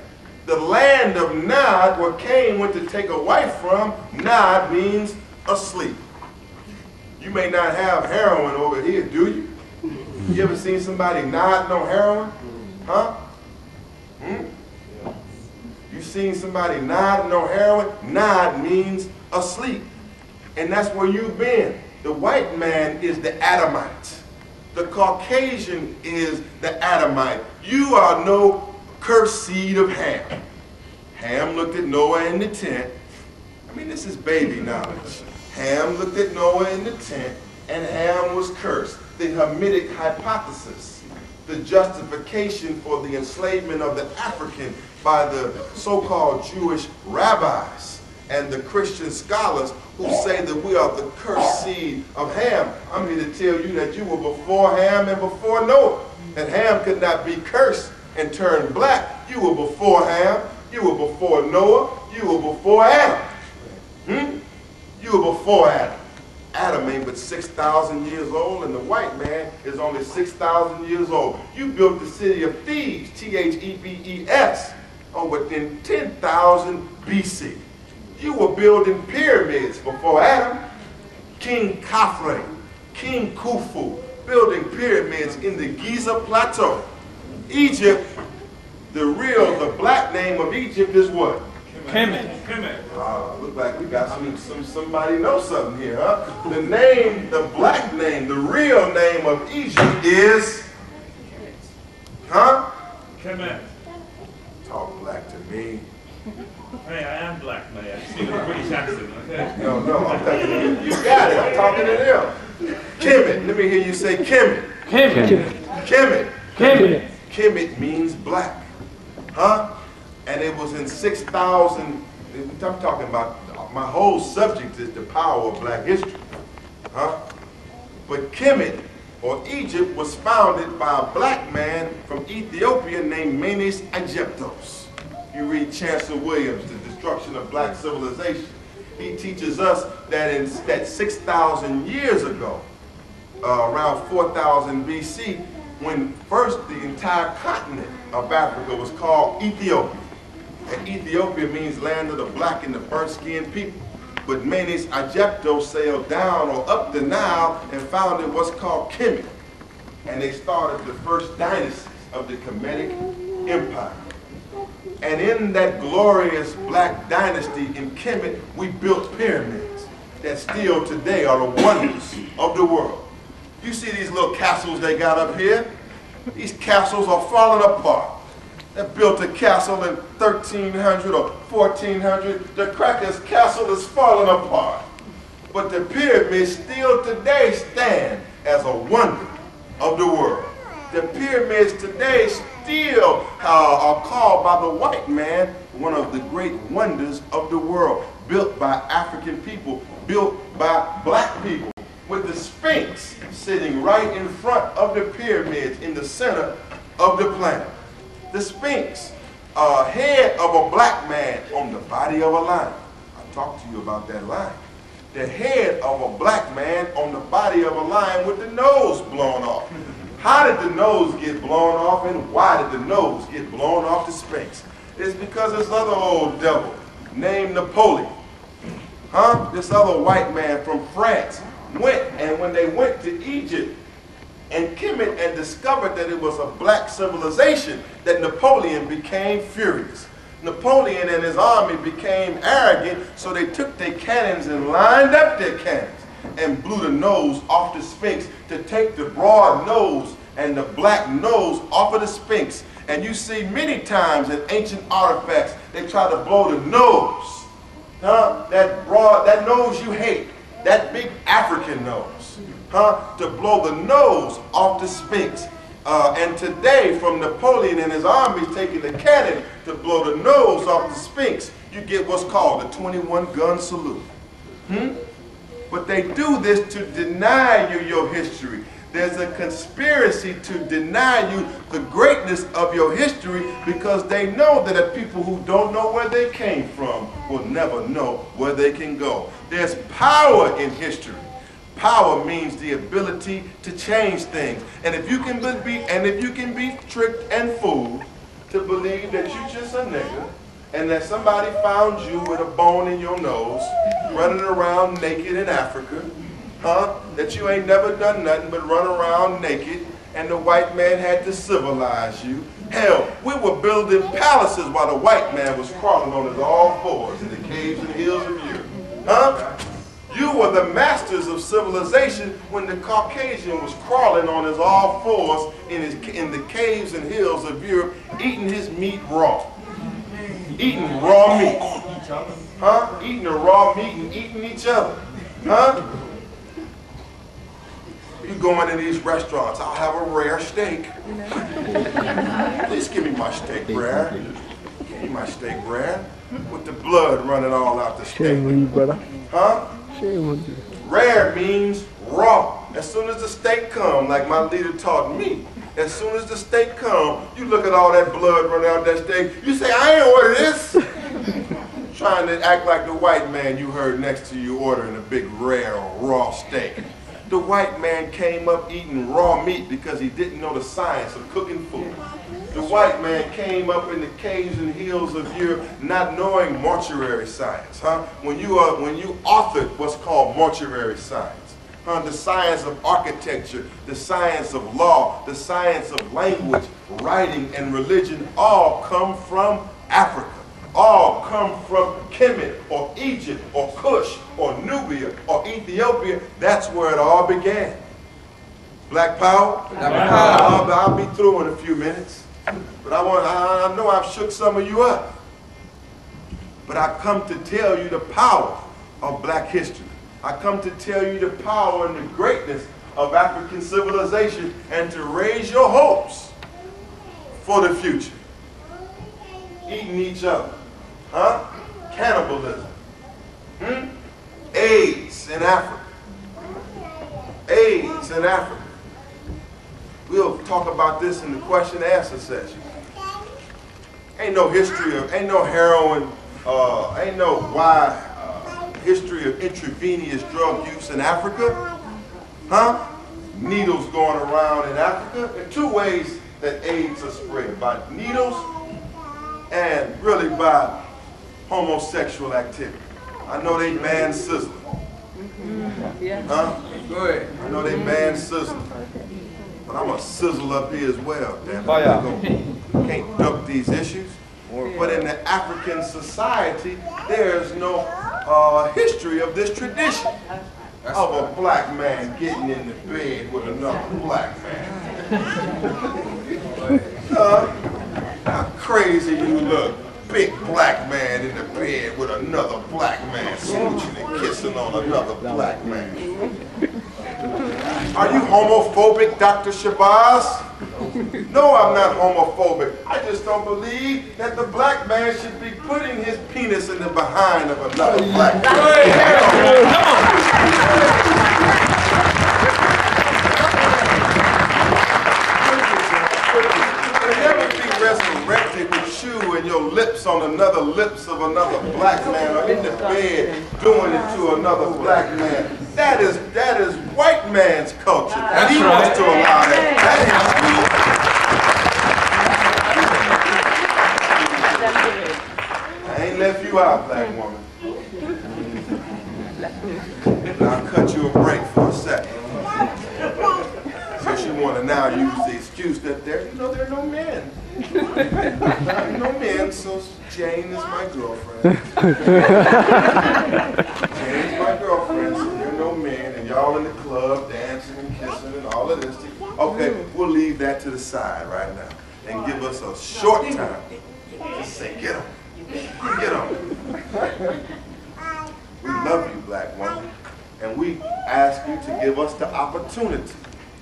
The land of Nod, where Cain went to take a wife from, Nod means asleep. You may not have heroin over here, do you? You ever seen somebody nodding on heroin? Huh? You seen somebody nodding on heroin? Nod means asleep. And that's where you've been. The white man is the Adamite. The Caucasian is the Adamite. You are no cursed seed of Ham. Ham looked at Noah in the tent. I mean, this is baby knowledge. Ham looked at Noah in the tent, and Ham was cursed. The Hamitic hypothesis, the justification for the enslavement of the African by the so-called Jewish rabbis and the Christian scholars who say that we are the cursed seed of Ham. I'm here to tell you that you were before Ham and before Noah. And Ham could not be cursed and turn black. You were before Ham, you were before Noah, you were before Adam. You were before Adam. Adam ain't but 6,000 years old, and the white man is only 6,000 years old. You built the city of Thebes, Thebes, within 10,000 BC. You were building pyramids before Adam. King Khafre, King Khufu, building pyramids in the Giza Plateau. Egypt, the black name of Egypt is what? Kemet. Look like we got somebody know something here, huh? The black name, the real name of Egypt is, huh? Kemet. Talk black to me. Hey, I am black, man. I speak with a British accent, okay? No, I'm talking to you. You got it. I'm talking to them. Kemet. Let me hear you say Kemet. Kemet. Kemet means black, huh? And it was in 6,000. I'm talking about, my whole subject is the power of black history, huh? But Kemet, or Egypt, was founded by a black man from Ethiopia named Menes Aegyptos. You read Chancellor Williams, The Destruction of Black Civilization. He teaches us that 6,000 years ago, around 4,000 BC, when first the entire continent of Africa was called Ethiopia. And Ethiopia means land of the black and the burnt-skinned people. But Menes Aegyptos sailed down or up the Nile and founded what's called Kemet. And they started the first dynasty of the Kemetic Empire. And in that glorious black dynasty in Kemet, we built pyramids that still today are the wonders of the world. You see these little castles they got up here? These castles are falling apart. They built a castle in 1300 or 1400. The Crackers castle is falling apart. But the pyramids still today stand as a wonder of the world. The pyramids today still are called by the white man one of the great wonders of the world, built by African people, built by black people, with the Sphinx sitting right in front of the pyramids in the center of the planet. The Sphinx, head of a black man on the body of a lion. I talked to you about that lion. The head of a black man on the body of a lion with the nose blown off. How did the nose get blown off, and why did the nose get blown off the Sphinx? It's because this other old devil named Napoleon, huh? This other white man from France went, and when they went to Egypt and Kemet and discovered that it was a black civilization, that Napoleon became furious. Napoleon and his army became arrogant, so they took their cannons and lined up their cannons and blew the nose off the Sphinx to take the broad nose and the black nose off of the Sphinx. And you see many times in ancient artifacts, they try to blow the nose, huh? That nose you hate, that big African nose, huh? To blow the nose off the Sphinx. And today, from Napoleon and his armies taking the cannon to blow the nose off the Sphinx, you get what's called the 21-gun salute. But they do this to deny you your history. There's a conspiracy to deny you the greatness of your history, because they know that the people who don't know where they came from will never know where they can go. There's power in history. Power means the ability to change things. And if you can be tricked and fooled to believe that you're just a nigga, and that somebody found you with a bone in your nose, running around naked in Africa, huh? That you ain't never done nothing but run around naked, and the white man had to civilize you. Hell, we were building palaces while the white man was crawling on his all fours in the caves and hills of Europe, huh? You were the masters of civilization when the Caucasian was crawling on his all fours in the caves and hills of Europe, eating his meat raw. Eating raw meat, huh? Eating the raw meat and eating each other, huh? You go into these restaurants, I'll have a rare steak. Please give me my steak rare. Give me my steak rare. With the blood running all out the steak. Shame on you, brother. Huh? Shame on you. Rare means raw. As soon as the steak comes, like my leader taught me, as soon as the steak comes, you look at all that blood running out that steak, you say, I ain't order this. trying to act like the white man you heard next to you ordering a big rare raw steak. The white man came up eating raw meat because he didn't know the science of cooking food. The white man came up in the caves and hills of Europe not knowing mortuary science, when you authored what's called mortuary science, the science of architecture, the science of law, the science of language, writing, and religion all come from Africa. All come from Kemet or Egypt or Kush or Nubia or Ethiopia. That's where it all began. Black power? Black power. I'll be through in a few minutes. But I know I've shook some of you up. But I come to tell you the power of black history. I come to tell you the power and the greatness of African civilization and to raise your hopes for the future. Eating each other. Cannibalism. AIDS in Africa. AIDS in Africa. We'll talk about this in the question and answer session. Ain't no history of, ain't no heroin, ain't no history of intravenous drug use in Africa. Needles going around in Africa. There are two ways that AIDS is spread, by needles and really by homosexual activity. I know they man sizzling. Good. I know they man sizzling. But I'm going to sizzle up here as well, damn it. Can't duck these issues. But in the African society, there's no history of this tradition of a black man getting in the bed with another black man. How crazy you look. Big black man in the bed with another black man, smooching and kissing on another black man. Are you homophobic, Dr. Shabazz? No, I'm not homophobic. I just don't believe that the black man should be putting his penis in the behind of another black man. Resurrected with you and your lips on another lips of another black man, or in the bed doing it to another black man. That is white man's culture. That's he wants to allow that. That is I ain't left you out, black woman. I'll cut you a break for a second. Since you want to now use the excuse that there are no men. No men, so Jane is my girlfriend. Jane is my girlfriend, so there are no men, and y'all in the club dancing and kissing and all of this. Okay, we'll leave that to the side right now and give us a short time to say, get them. Get them. We love you, black woman, and we ask you to give us the opportunity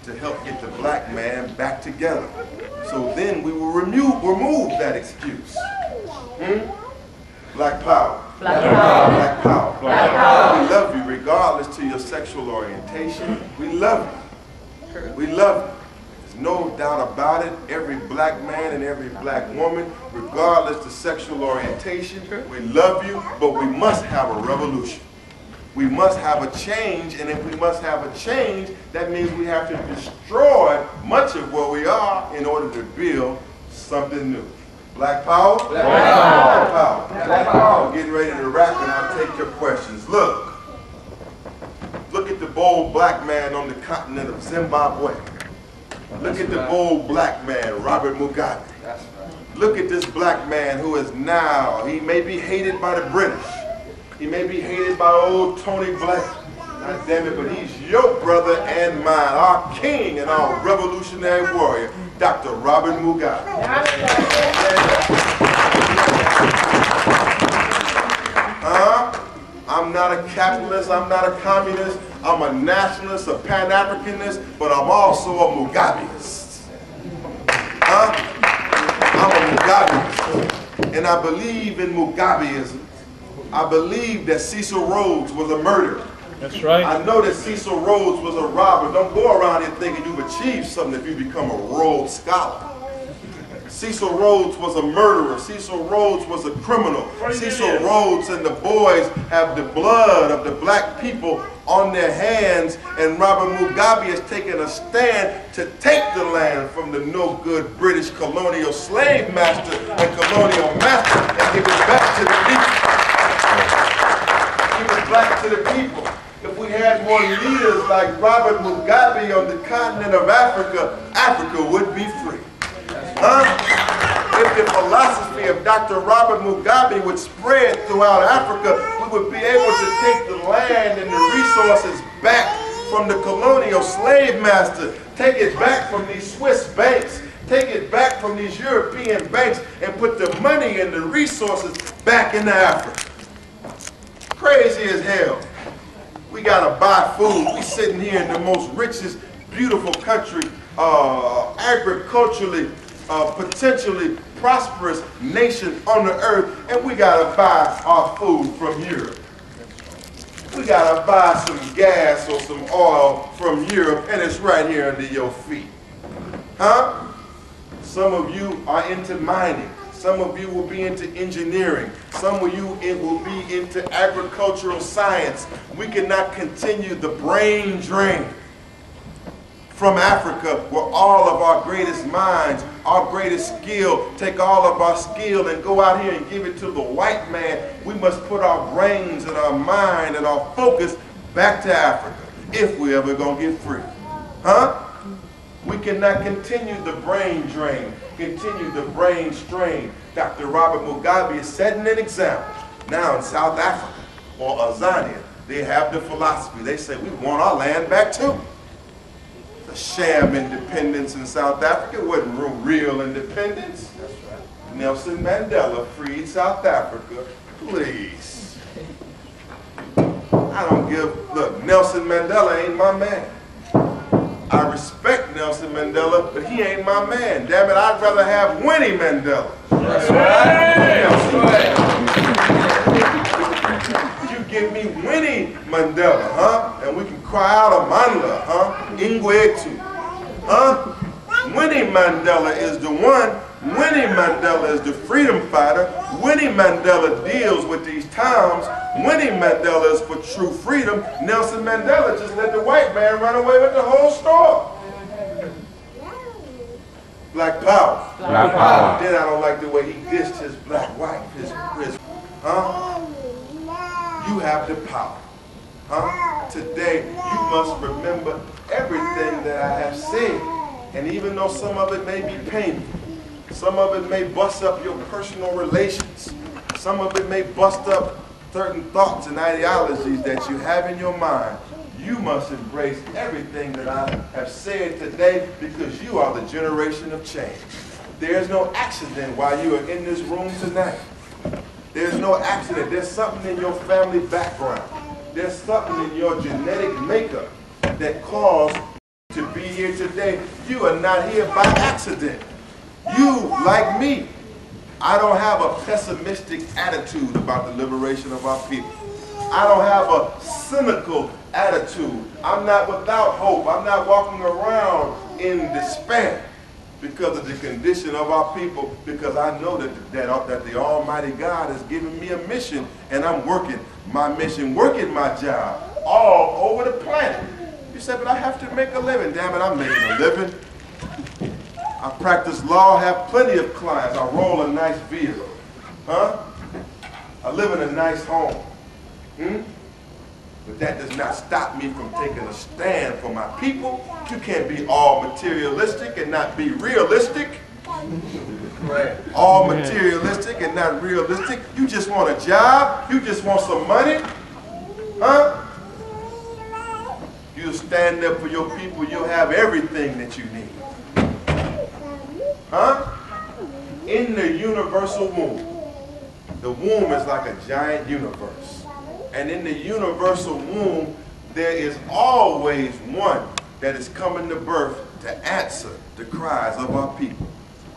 to help get the black man back together. So then we will remove that excuse. Black power. Black power. Black power. Black power. We love you regardless to your sexual orientation. We love you. We love you. There's no doubt about it. Every black man and every black woman, regardless to sexual orientation, we love you, but we must have a revolution. We must have a change, and if we must have a change, that means we have to destroy much of what we are in order to build something new. Black power? Black power. Black power. Black power. I'm getting ready to wrap, and I'll take your questions. Look at the bold black man on the continent of Zimbabwe. Look at the bold black man, Robert Mugabe. Look at this black man who is now, he may be hated by the British. He may be hated by old Tony Blair. God damn it, but he's your brother and mine, our king and our revolutionary warrior, Dr. Robert Mugabe. I'm not a capitalist, I'm not a communist, I'm a nationalist, a Pan-Africanist, but I'm also a Mugabeist. I'm a Mugabeist, and I believe in Mugabeism. I believe that Cecil Rhodes was a murderer. That's right. I know that Cecil Rhodes was a robber. Don't go around here thinking you've achieved something if you become a Rhodes Scholar. Cecil Rhodes was a murderer. Cecil Rhodes was a criminal. Cecil Rhodes and the boys have the blood of the black people on their hands, and Robert Mugabe has taken a stand to take the land from the no-good British colonial slave master and colonial master and give it back to the people. Give it back to the people. If we had more leaders like Robert Mugabe on the continent of Africa, Africa would be free. If the philosophy of Dr. Robert Mugabe would spread throughout Africa, we would be able to take the land and the resources back from the colonial slave master, take it back from these Swiss banks, take it back from these European banks, and put the money and the resources back into Africa. Crazy as hell. We gotta buy food. We sitting here in the most richest, beautiful country, agriculturally, potentially prosperous nation on the earth, and we gotta buy our food from Europe. We gotta buy some gas or some oil from Europe, and it's right here under your feet. Huh? Some of you are into mining. Some of you will be into engineering. Some of you will be into agricultural science. We cannot continue the brain drain from Africa, where all of our greatest minds, our greatest skill, take all of our skill and go out here and give it to the white man. We must put our brains and our mind and our focus back to Africa if we're ever going to get free. Huh? We cannot continue the brain drain, continue the brain strain. Dr. Robert Mugabe is setting an example. Now in South Africa or Azania, they have the philosophy. They say, we want our land back too. The sham independence in South Africa wasn't real independence. That's right. Nelson Mandela freed South Africa. Please. I don't give, look, Nelson Mandela ain't my man. I respect Nelson Mandela, but he ain't my man. Damn it, I'd rather have Winnie Mandela. That's right. You give me Winnie Mandela, huh? And we can cry out Amandla, huh? Ingwetu. Huh? Winnie Mandela is the one. Winnie Mandela is the freedom fighter. Winnie Mandela deals with these times. Winnie Mandela is for true freedom. Nelson Mandela just let the white man run away with the whole store. Black power. Black power. Then I don't like the way he dissed his black wife. Huh? You have the power. Huh? Today, you must remember everything that I have said. And even though some of it may be painful, some of it may bust up your personal relations, some of it may bust up certain thoughts and ideologies that you have in your mind, you must embrace everything that I have said today, because you are the generation of change. There's no accident while you are in this room tonight. There's no accident. There's something in your family background. There's something in your genetic makeup that caused you to be here today. You are not here by accident. You, like me, I don't have a pessimistic attitude about the liberation of our people. I don't have a cynical attitude. I'm not without hope. I'm not walking around in despair because of the condition of our people, because I know that the Almighty God has given me a mission, and I'm working my mission, working my job all over the planet. You said, but I have to make a living. Damn it, I'm making a living. I practice law, have plenty of clients. I roll a nice vehicle. Huh? I live in a nice home. But that does not stop me from taking a stand for my people. You can't be all materialistic and not be realistic. Right. All materialistic and not realistic. You just want a job. You just want some money. Huh? You stand up for your people. You'll have everything that you need. Huh? In the universal womb. The womb is like a giant universe. And in the universal womb, there is always one that is coming to birth to answer the cries of our people.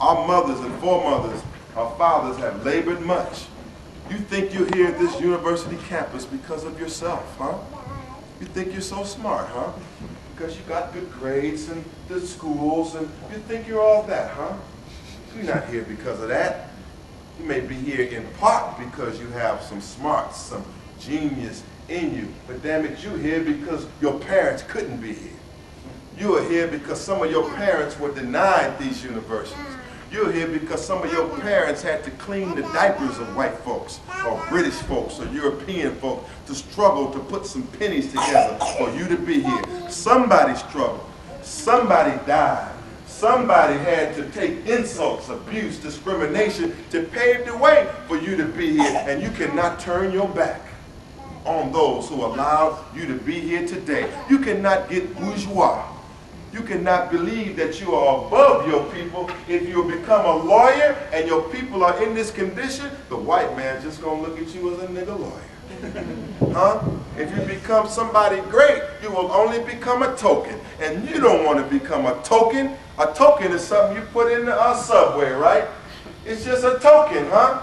Our mothers and foremothers, our fathers have labored much. You think you're here at this university campus because of yourself, huh? You think you're so smart, huh? Because you got good grades and good schools, and you think you're all that, huh? You're not here because of that. You may be here in part because you have some smarts, some genius in you. But damn it, you're here because your parents couldn't be here. You are here because some of your parents were denied these universities. You're here because some of your parents had to clean the diapers of white folks, or British folks, or European folks, to struggle to put some pennies together for you to be here. Somebody struggled. Somebody died. Somebody had to take insults, abuse, discrimination to pave the way for you to be here, and you cannot turn your back on those who allowed you to be here today. You cannot get bourgeois. You cannot believe that you are above your people if you become a lawyer and your people are in this condition. The white man's just going to look at you as a nigga lawyer. Huh? If you become somebody great, you will only become a token. And you don't want to become a token. A token is something you put in a subway, right? It's just a token, huh?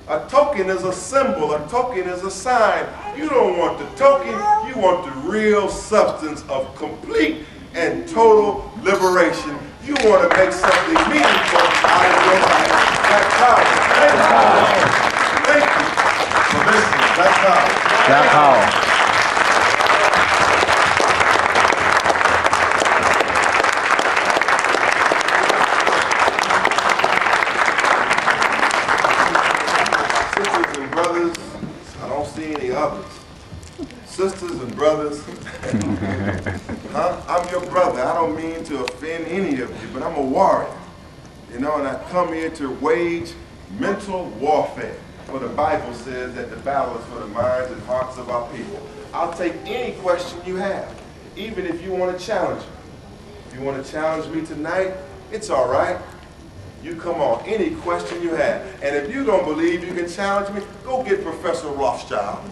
A token is a symbol. A token is a sign. You don't want the token. You want the real substance of complete and total liberation. You want to make something meaningful out of your life. Black power. Thank you for listening. Black power. Black power. Sisters and brothers, I don't see any others. Sisters and brothers, huh? I'm your brother. I don't mean to offend any of you, but I'm a warrior. You know, and I come here to wage mental warfare. For the Bible says that the battle is for the minds and hearts of our people. I'll take any question you have, even if you want to challenge me. If you want to challenge me tonight, it's all right. You come on, any question you have. And if you don't believe you can challenge me, go get Professor Rothschild.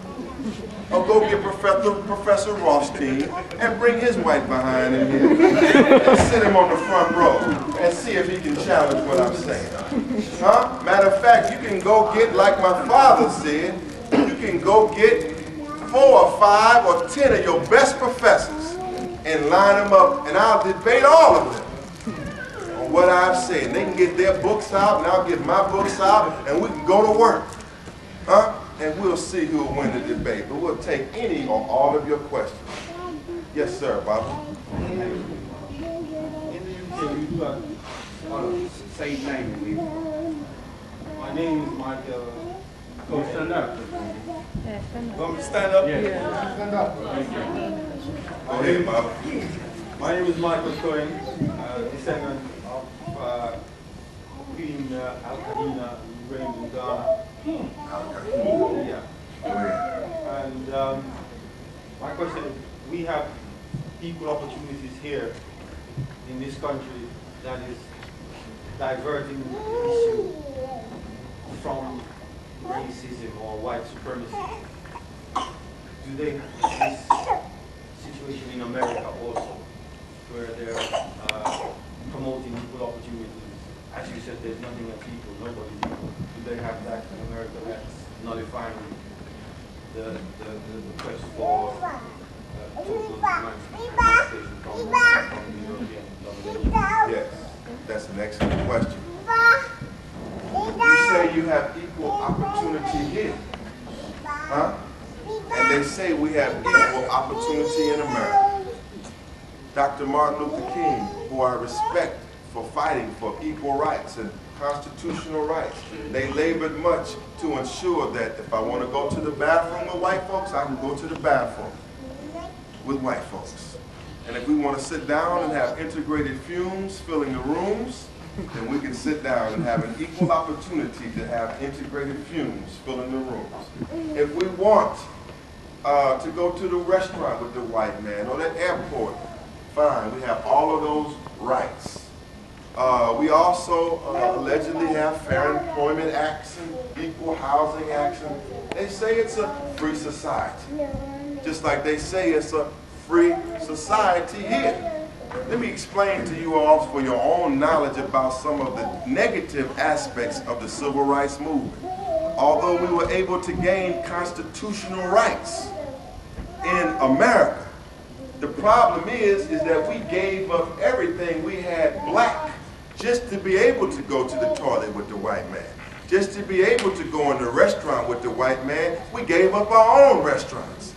Or go get Professor Rothstein and bring his white behind in here and sit him on the front row and see if he can challenge what I'm saying. Huh? Matter of fact, you can go get, like my father said, you can go get 4 or 5 or 10 of your best professors and line them up, and I'll debate all of them on what I've said. They can get their books out, and I'll get my books out, and we can go to work. Huh? And we'll see who will win the debate. But we'll take any or all of your questions. Yes, sir, Baba. In the UK, we do have same name. My name is Michael. Go stand up. Want me to stand up? Yeah. Stand up. Thank you. Go ahead, Baba. My name is Michael Cohen, descendant of Queen Al-Qadina, who reigned in Ghana. Yeah. And my question is, we have equal opportunities here in this country that is diverting the issue from racism or white supremacy. Do they have this situation in America also, where they're promoting equal opportunities? As you said, there's nothing that's equal, nobody's equal. Do they have that in America that's nullifying the quest for total emancipation from the European domination? Yes, that's an excellent question. You say you have equal opportunity here, huh? And they say we have equal opportunity in America. Dr. Martin Luther King, who I respect for fighting for equal rights and constitutional rights. They labored much to ensure that if I want to go to the bathroom with white folks, I can go to the bathroom with white folks. And if we want to sit down and have integrated fumes filling the rooms, then we can sit down and have an equal opportunity to have integrated fumes filling the rooms. If we want to go to the restaurant with the white man or the airport, fine, we have all of those rights. We also allegedly have Fair Employment Acts and Equal Housing Acts. They say it's a free society, just like they say it's a free society here. Let me explain to you all for your own knowledge about some of the negative aspects of the civil rights movement. Although we were able to gain constitutional rights in America, the problem is that we gave up everything we had black just to be able to go to the toilet with the white man, just to be able to go in the restaurant with the white man. We gave up our own restaurants.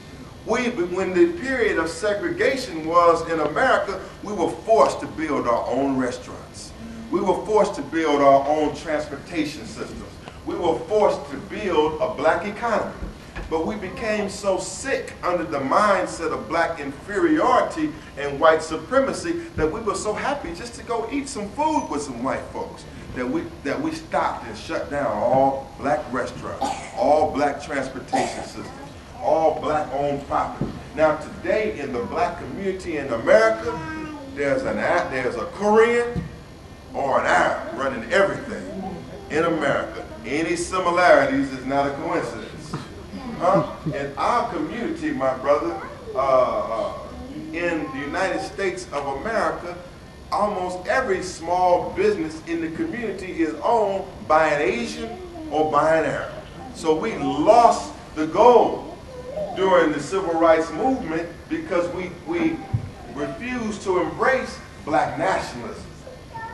When the period of segregation was in America, we were forced to build our own restaurants. We were forced to build our own transportation systems. We were forced to build a black economy. But we became so sick under the mindset of black inferiority and white supremacy that we were so happy just to go eat some food with some white folks that we stopped and shut down all black restaurants, all black transportation systems, all black owned property. Now today in the black community in America, there's a Korean or an Arab running everything in America. Any similarities is not a coincidence. In our community, my brother, in the United States of America, almost every small business in the community is owned by an Asian or by an Arab. So we lost the goal during the civil rights movement because we refused to embrace black nationalism.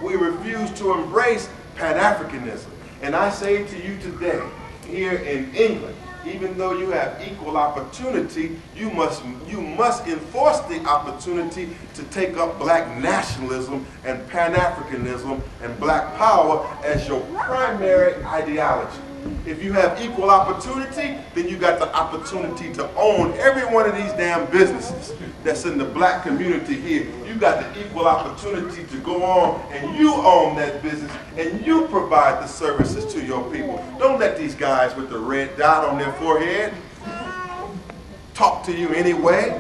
We refused to embrace Pan-Africanism. And I say to you today, here in England, even though you have equal opportunity, you must enforce the opportunity to take up black nationalism and Pan-Africanism and black power as your primary ideology. If you have equal opportunity, then you got the opportunity to own every one of these damn businesses that's in the black community here. You got the equal opportunity to go on and you own that business and you provide the services to your people. Don't let these guys with the red dot on their forehead talk to you anyway.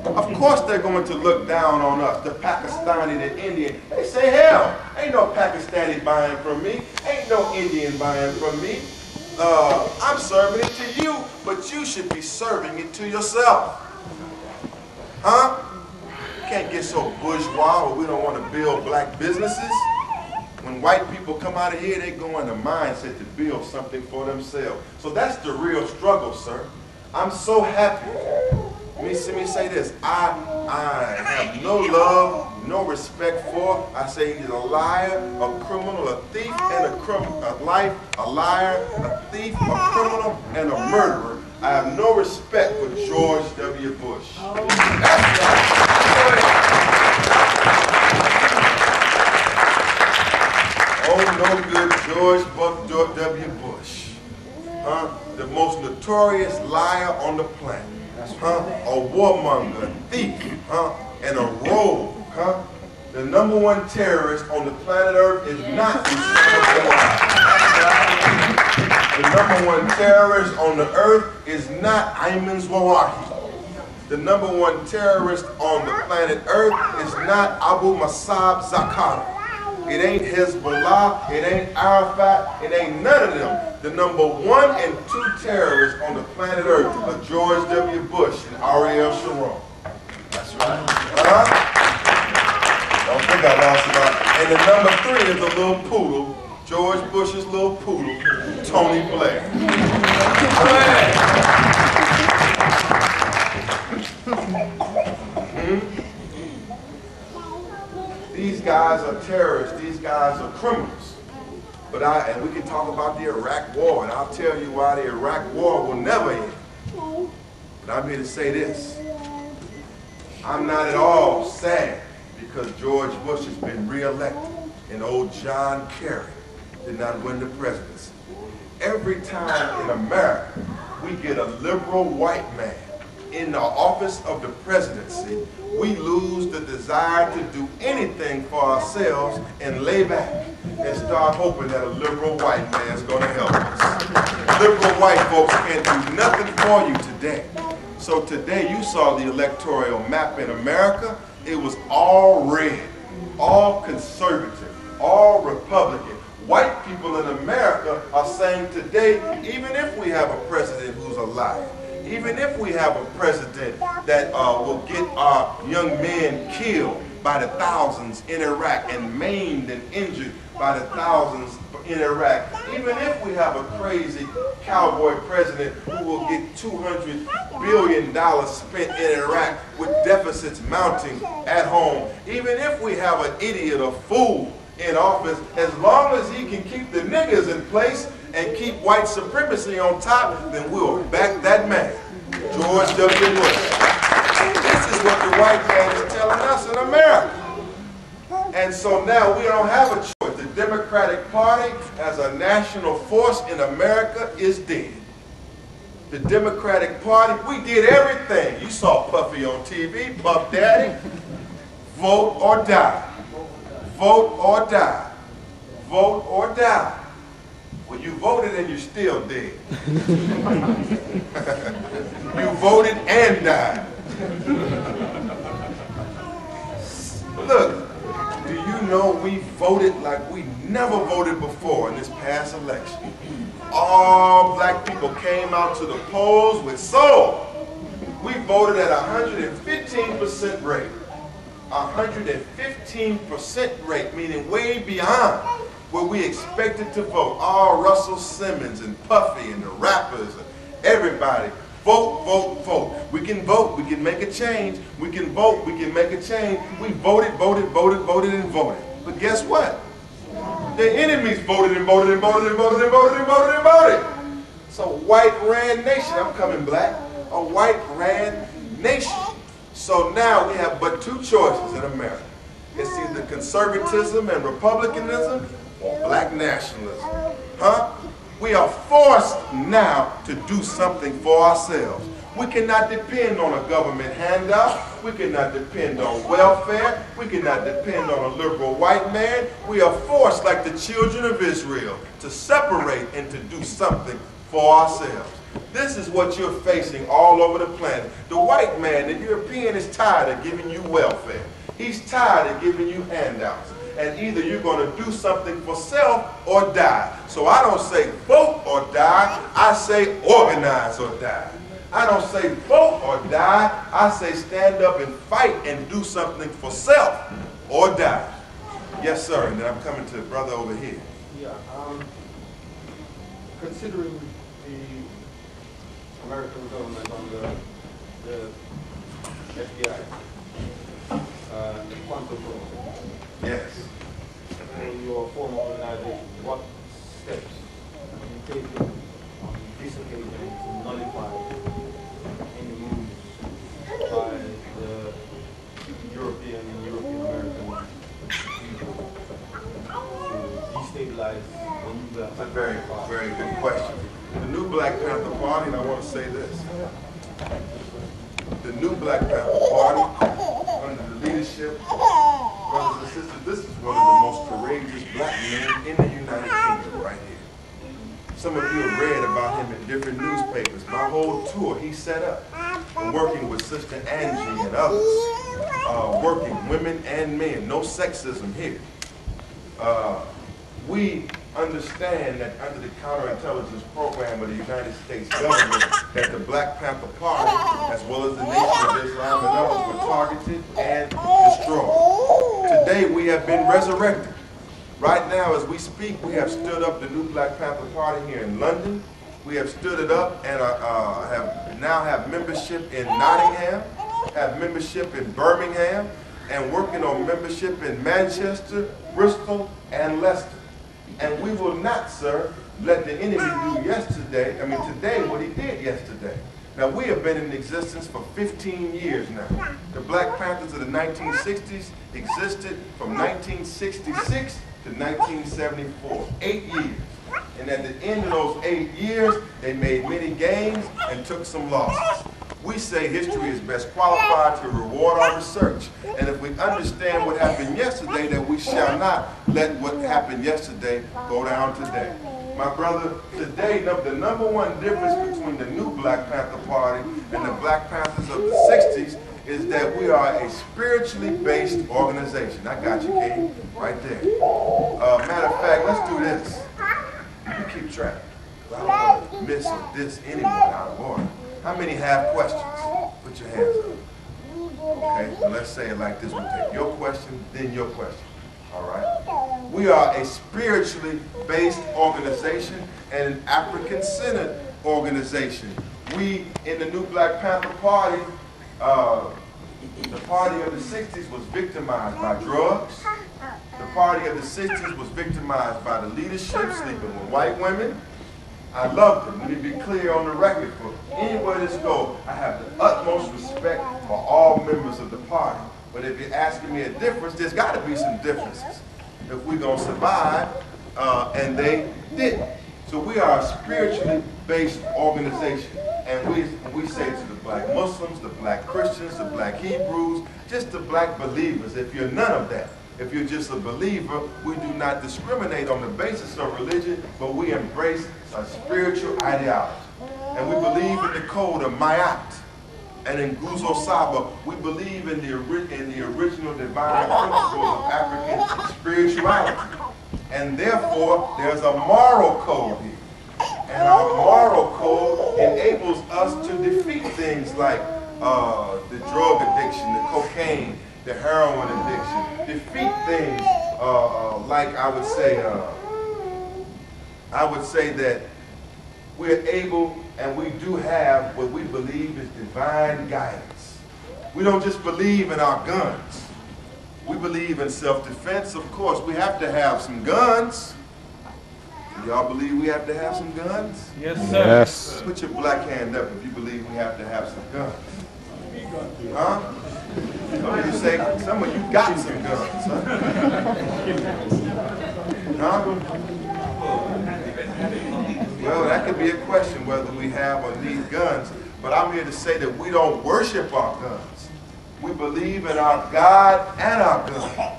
Of course they're going to look down on us, the Pakistani, the Indian. They say, hell, ain't no Pakistani buying from me, ain't no Indian buying from me. I'm serving it to you, but you should be serving it to yourself. Huh? You can't get so bourgeois or we don't want to build black businesses. When white people come out of here, they go in the mindset to build something for themselves. So that's the real struggle, sir. I'm so happy. Let me say this. I have no love, no respect for. I say he's a liar, a criminal, a thief, and a liar, a thief, a criminal, and a murderer. I have no respect for George W. Bush. That's right. Oh, no good George W. Bush. The most notorious liar on the planet. A warmonger, a thief, and a rogue. The #1 terrorist on the planet Earth is not Osama bin Laden. The #1 terrorist on the earth is not Ayman Zawahiri. The #1 terrorist on the planet Earth is not Abu Massab Zakari. It ain't Hezbollah, it ain't Arafat, it ain't none of them. The #1 and 2 terrorists on the planet Earth are George W. Bush and Ariel Sharon. That's right. Don't think I lost about it. And the #3 is a little poodle, George Bush's little poodle, Tony Blair. These guys are terrorists, these guys are criminals. And we can talk about the Iraq War, and I'll tell you why the Iraq War will never end. But I'm here to say this. I'm not at all sad because George Bush has been reelected and old John Kerry did not win the presidency. Every time in America we get a liberal white man in the office of the presidency, we lose the desire to do anything for ourselves and lay back and start hoping that a liberal white man is going to help us. Liberal white folks can't do nothing for you today. So today you saw the electoral map in America. It was all red, all conservative, all Republican. White people in America are saying today, even if we have a president who's a liar, even if we have a president that will get our young men killed by the thousands in Iraq and maimed and injured by the thousands in Iraq, even if we have a crazy cowboy president who will get $200 billion spent in Iraq with deficits mounting at home, even if we have an idiot, a fool in office, as long as he can keep the niggas in place and keep white supremacy on top, then we'll back that man, George W. Bush. This is what the white man is telling us in America. And so now we don't have a choice. The Democratic Party as a national force in America is dead. The Democratic Party, we did everything. You saw Puffy on TV, Puff Daddy. Vote or die. Vote or die. Vote or die. Well, you voted and you're still dead. You voted and died. Look, do you know we voted like we never voted before in this past election? All black people came out to the polls with soul. We voted at 115% rate. 115% rate, meaning way beyond where we expected to vote. All Russell Simmons and Puffy and the rappers and everybody. Vote, vote, vote. We can vote, we can make a change. We can vote, we can make a change. We voted, voted, voted, voted, and voted. But guess what? The enemies voted and voted and voted and voted and voted and voted and voted. So white ran nation. I'm coming black. A white ran nation. So now we have but two choices in America. It's either conservatism and republicanism or black nationalism. Huh? We are forced now to do something for ourselves. We cannot depend on a government handout. We cannot depend on welfare. We cannot depend on a liberal white man. We are forced, like the children of Israel, to separate and to do something for ourselves. This is what you're facing all over the planet. The white man, the European, is tired of giving you welfare. He's tired of giving you handouts. And either you're going to do something for self or die. So I don't say vote or die. I say organize or die. I don't say vote or die. I say stand up and fight and do something for self or die. Yes, sir. And then I'm coming to the brother over here. Yeah. Considering the American government under the FBI, the Panther program. Yes. In your former organization, what steps are you taking on this occasion to nullify any moves by the European and European American people to destabilize the new Black That's a very, very good question. The new Black Panther Party, and I want to say this. The new Black Panther Party, under the leadership, brothers and sisters, this is one of the most courageous black men in the United Kingdom right here. Some of you have read about him in different newspapers. My whole tour he set up, working with Sister Angie and others, working women and men, no sexism here. We understand that under the counterintelligence program of the United States government, that the Black Panther Party, as well as the Nation of Islam and others, were targeted and destroyed. Today we have been resurrected. Right now as we speak, we have stood up the new Black Panther Party here in London. We have stood it up and now have membership in Nottingham, have membership in Birmingham, and working on membership in Manchester, Bristol, and Leicester. And we will not, sir, let the enemy do today what he did yesterday. Now, we have been in existence for 15 years now. The Black Panthers of the 1960s existed from 1966 to 1974, 8 years. And at the end of those 8 years, they made many gains and took some losses. We say history is best qualified to reward our research. And if we understand what happened yesterday, that we shall not let what happened yesterday go down today. My brother, today, the number one difference between the new Black Panther Party and the Black Panthers of the 60s is that we are a spiritually based organization. I got you, King, right there. Matter of fact, let's do this. You keep track. I don't want to miss or diss anyone out of order. How many have questions? Put your hands up. Okay, well, let's say it like this. We'll take your question, then your question. All right? We are a spiritually based organization and an African-centered organization. We, in the new Black Panther Party, the party of the 60s was victimized by drugs, The party of the 60s was victimized by the leadership, sleeping with white women. I loved it. Let me be clear on the record for anywhere this goes. I have the utmost respect for all members of the party. But if you're asking me a difference, there's got to be some differences if we're going to survive, and they didn't. So we are a spiritually based organization, and we say to the black Muslims, the black Christians, the black Hebrews, just the black believers, if you're none of that, if you're just a believer, we do not discriminate on the basis of religion, but we embrace a spiritual ideology. And we believe in the code of Ma'at. And in Guzo Saba, we believe in the original divine principles of African spirituality. And therefore, there's a moral code here. And our moral code enables us to defeat things like the drug addiction, the cocaine, the heroin addiction. Defeat things like I would say that we're able and we do have what we believe is divine guidance. We don't just believe in our guns. We believe in self-defense. Of course, we have to have some guns. Do y'all believe we have to have some guns? Yes, sir. Yes. Put your black hand up if you believe we have to have some guns. Huh? Some of you say, some of you got some guns, huh? Well, that could be a question whether we have or need guns, but I'm here to say that we don't worship our guns. We believe in our God and our gun.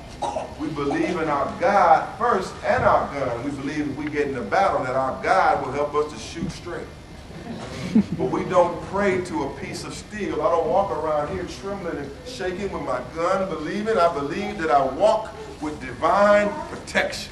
We believe in our God first and our gun. We believe if we get in a battle that our God will help us to shoot straight. But we don't pray to a piece of steel. I don't walk around here trembling and shaking with my gun, believing. I believe that I walk with divine protection.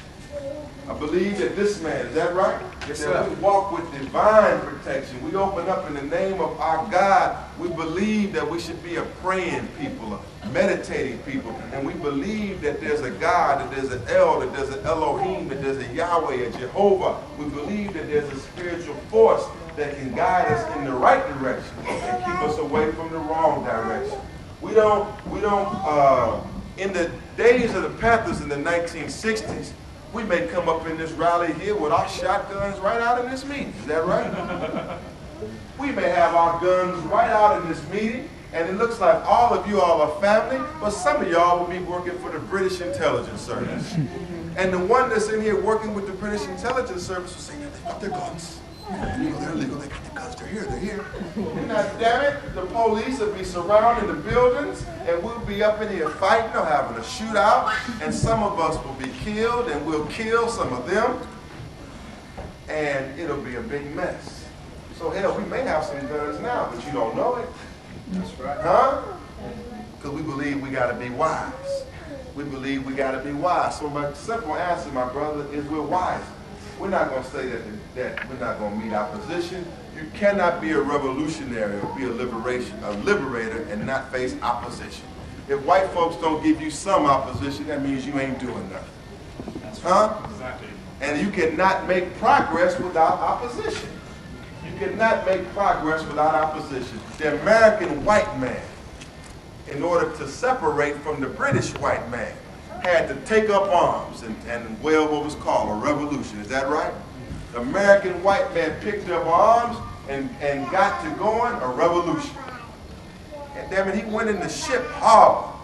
I believe that this man, is that right? Yes, that sir. we walk with divine protection. We open up in the name of our God. We believe that we should be a praying people, a meditating people. And we believe that there's a God, that there's an El, that there's an Elohim, that there's a Yahweh, a Jehovah. We believe that there's a spiritual force that can guide us in the right direction and keep us away from the wrong direction. We don't, in the days of the Panthers in the 1960s, we may come up in this rally here with our shotguns right out in this meeting. Is that right? We may have our guns right out in this meeting, and it looks like all of you all are family, but some of y'all will be working for the British Intelligence Service. And the one that's in here working with the British Intelligence Service will say, they got their guns. They're illegal, they got the guns, they're here. And now, damn it, the police will be surrounding the buildings, and we'll be up in here fighting or having a shootout, and some of us will be killed, and we'll kill some of them, and it'll be a big mess. So hell, we may have some guns now, but you don't know it. That's right. Huh? Because we believe we gotta be wise. We believe we gotta be wise. So my simple answer, my brother, is we're wise. We're not going to say that we're not going to meet opposition. You cannot be a revolutionary or be a liberator and not face opposition. If white folks don't give you some opposition, that means you ain't doing nothing. That's huh? Right. Exactly. And you cannot make progress without opposition. You cannot make progress without opposition. The American white man, in order to separate from the British white man, had to take up arms and weld what was called a revolution. Is that right? The American white man picked up arms and got to going a revolution. And damn it, he went in the ship harbor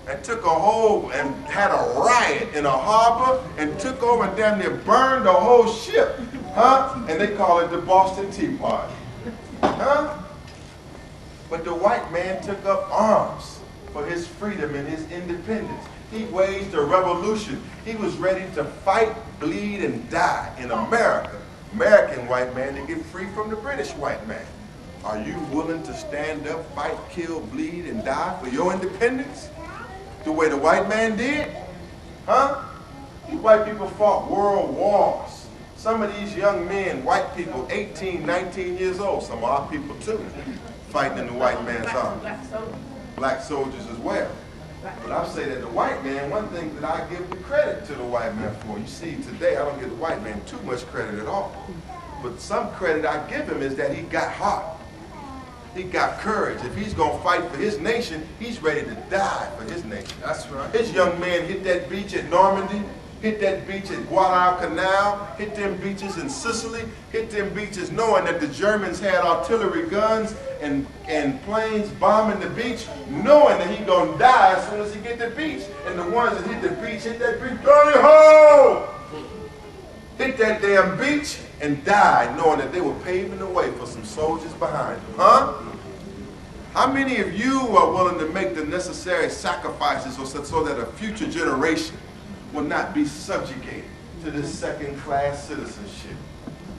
and took a whole and had a riot in a harbor and took over and damn near burned the whole ship. Huh? And they call it the Boston Tea Party. Huh? But the white man took up arms for his freedom and his independence. He waged a revolution. He was ready to fight, bleed, and die in America. American white man to get free from the British white man. Are you willing to stand up, fight, kill, bleed, and die for your independence? The way the white man did? Huh? These white people fought world wars. Some of these young men, white people, 18, 19 years old, some of our people too, fighting in the white man's army. Black soldiers as well. But I say that the white man, one thing that I give the credit to the white man for, you see today I don't give the white man too much credit at all. But some credit I give him is that he got hot. He got courage. If he's going to fight for his nation, he's ready to die for his nation. That's right. His young man hit that beach at Normandy, hit that beach at Guadalcanal, hit them beaches in Sicily, hit them beaches knowing that the Germans had artillery guns and planes bombing the beach, knowing that he's going to die as soon as he get to the beach. And the ones that hit the beach, Johnny Ho! Hit that damn beach and died knowing that they were paving the way for some soldiers behind them. Huh? How many of you are willing to make the necessary sacrifices so that a future generation will not be subjugated to this second-class citizenship,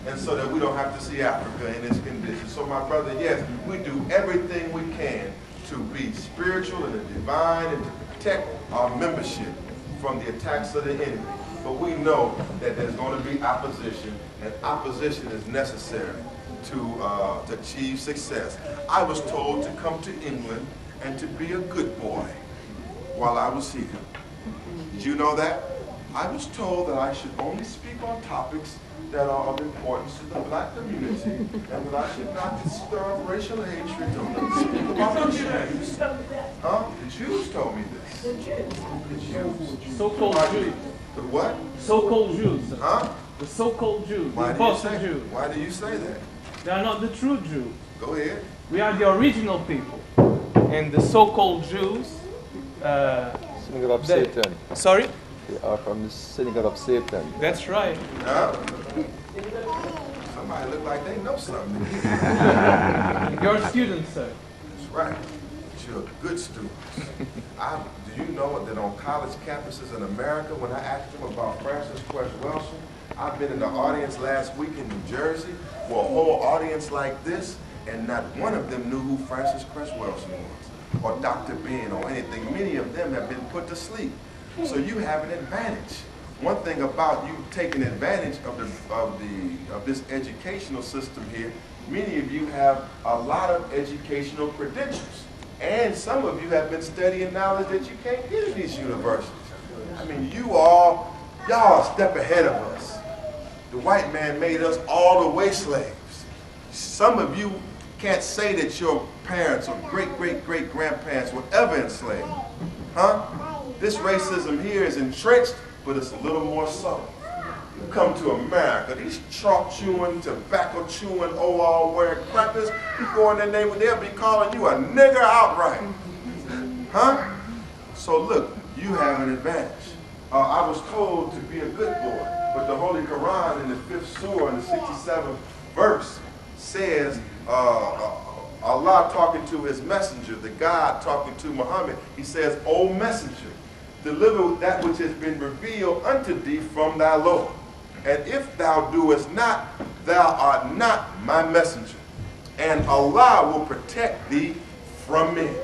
and so that we don't have to see Africa in its condition? So my brother, yes, we do everything we can to be spiritual and divine and to protect our membership from the attacks of the enemy. But we know that there's going to be opposition, and opposition is necessary to achieve success. I was told to come to England and to be a good boy while I was here. Did you know that? I was told that I should only speak on topics that are of importance to the black community, and that I should not stir up racial hatred or speak about the Jews. Huh? The Jews told me this. The Jews. So-called Jews. The what? So-called Jews. Huh? The so-called Jews. Why The do you apostle say, Jews. why do you say that? They are not the true Jews. Go ahead. We are the original people. And the so-called Jews... Synagogue of Satan. Sorry? They are from the synagogue of Satan. That's right. Huh? Somebody look like they know something. You're a student, sir. That's right. But you're good students. Do you know that on college campuses in America, when I asked them about Francis Cress Welsing, I've been in the audience last week in New Jersey, with a whole audience like this, and not one of them knew who Francis Cress Welsing was, or Dr. Ben, or anything. Many of them have been put to sleep. So you have an advantage. One thing about you taking advantage of this educational system here, many of you have a lot of educational credentials. And some of you have been studying knowledge that you can't get in these universities. I mean, y'all a step ahead of us. The white man made us all the way slaves. Some of you can't say that your parents or great-great-great-grandparents were ever enslaved. Huh? This racism here is entrenched, but it's a little more subtle. You come to America, these chalk-chewing, tobacco-chewing, OR-wearing crackers, you go in their neighborhood, they'll be calling you a nigger outright. Huh? So look, you have an advantage. I was told to be a good boy, but the Holy Quran in the 5th surah in the 67th verse says, Allah talking to his messenger, the God talking to Muhammad, he says, O messenger, deliver that which has been revealed unto thee from thy Lord. And if thou doest not, thou art not my messenger. And Allah will protect thee from men.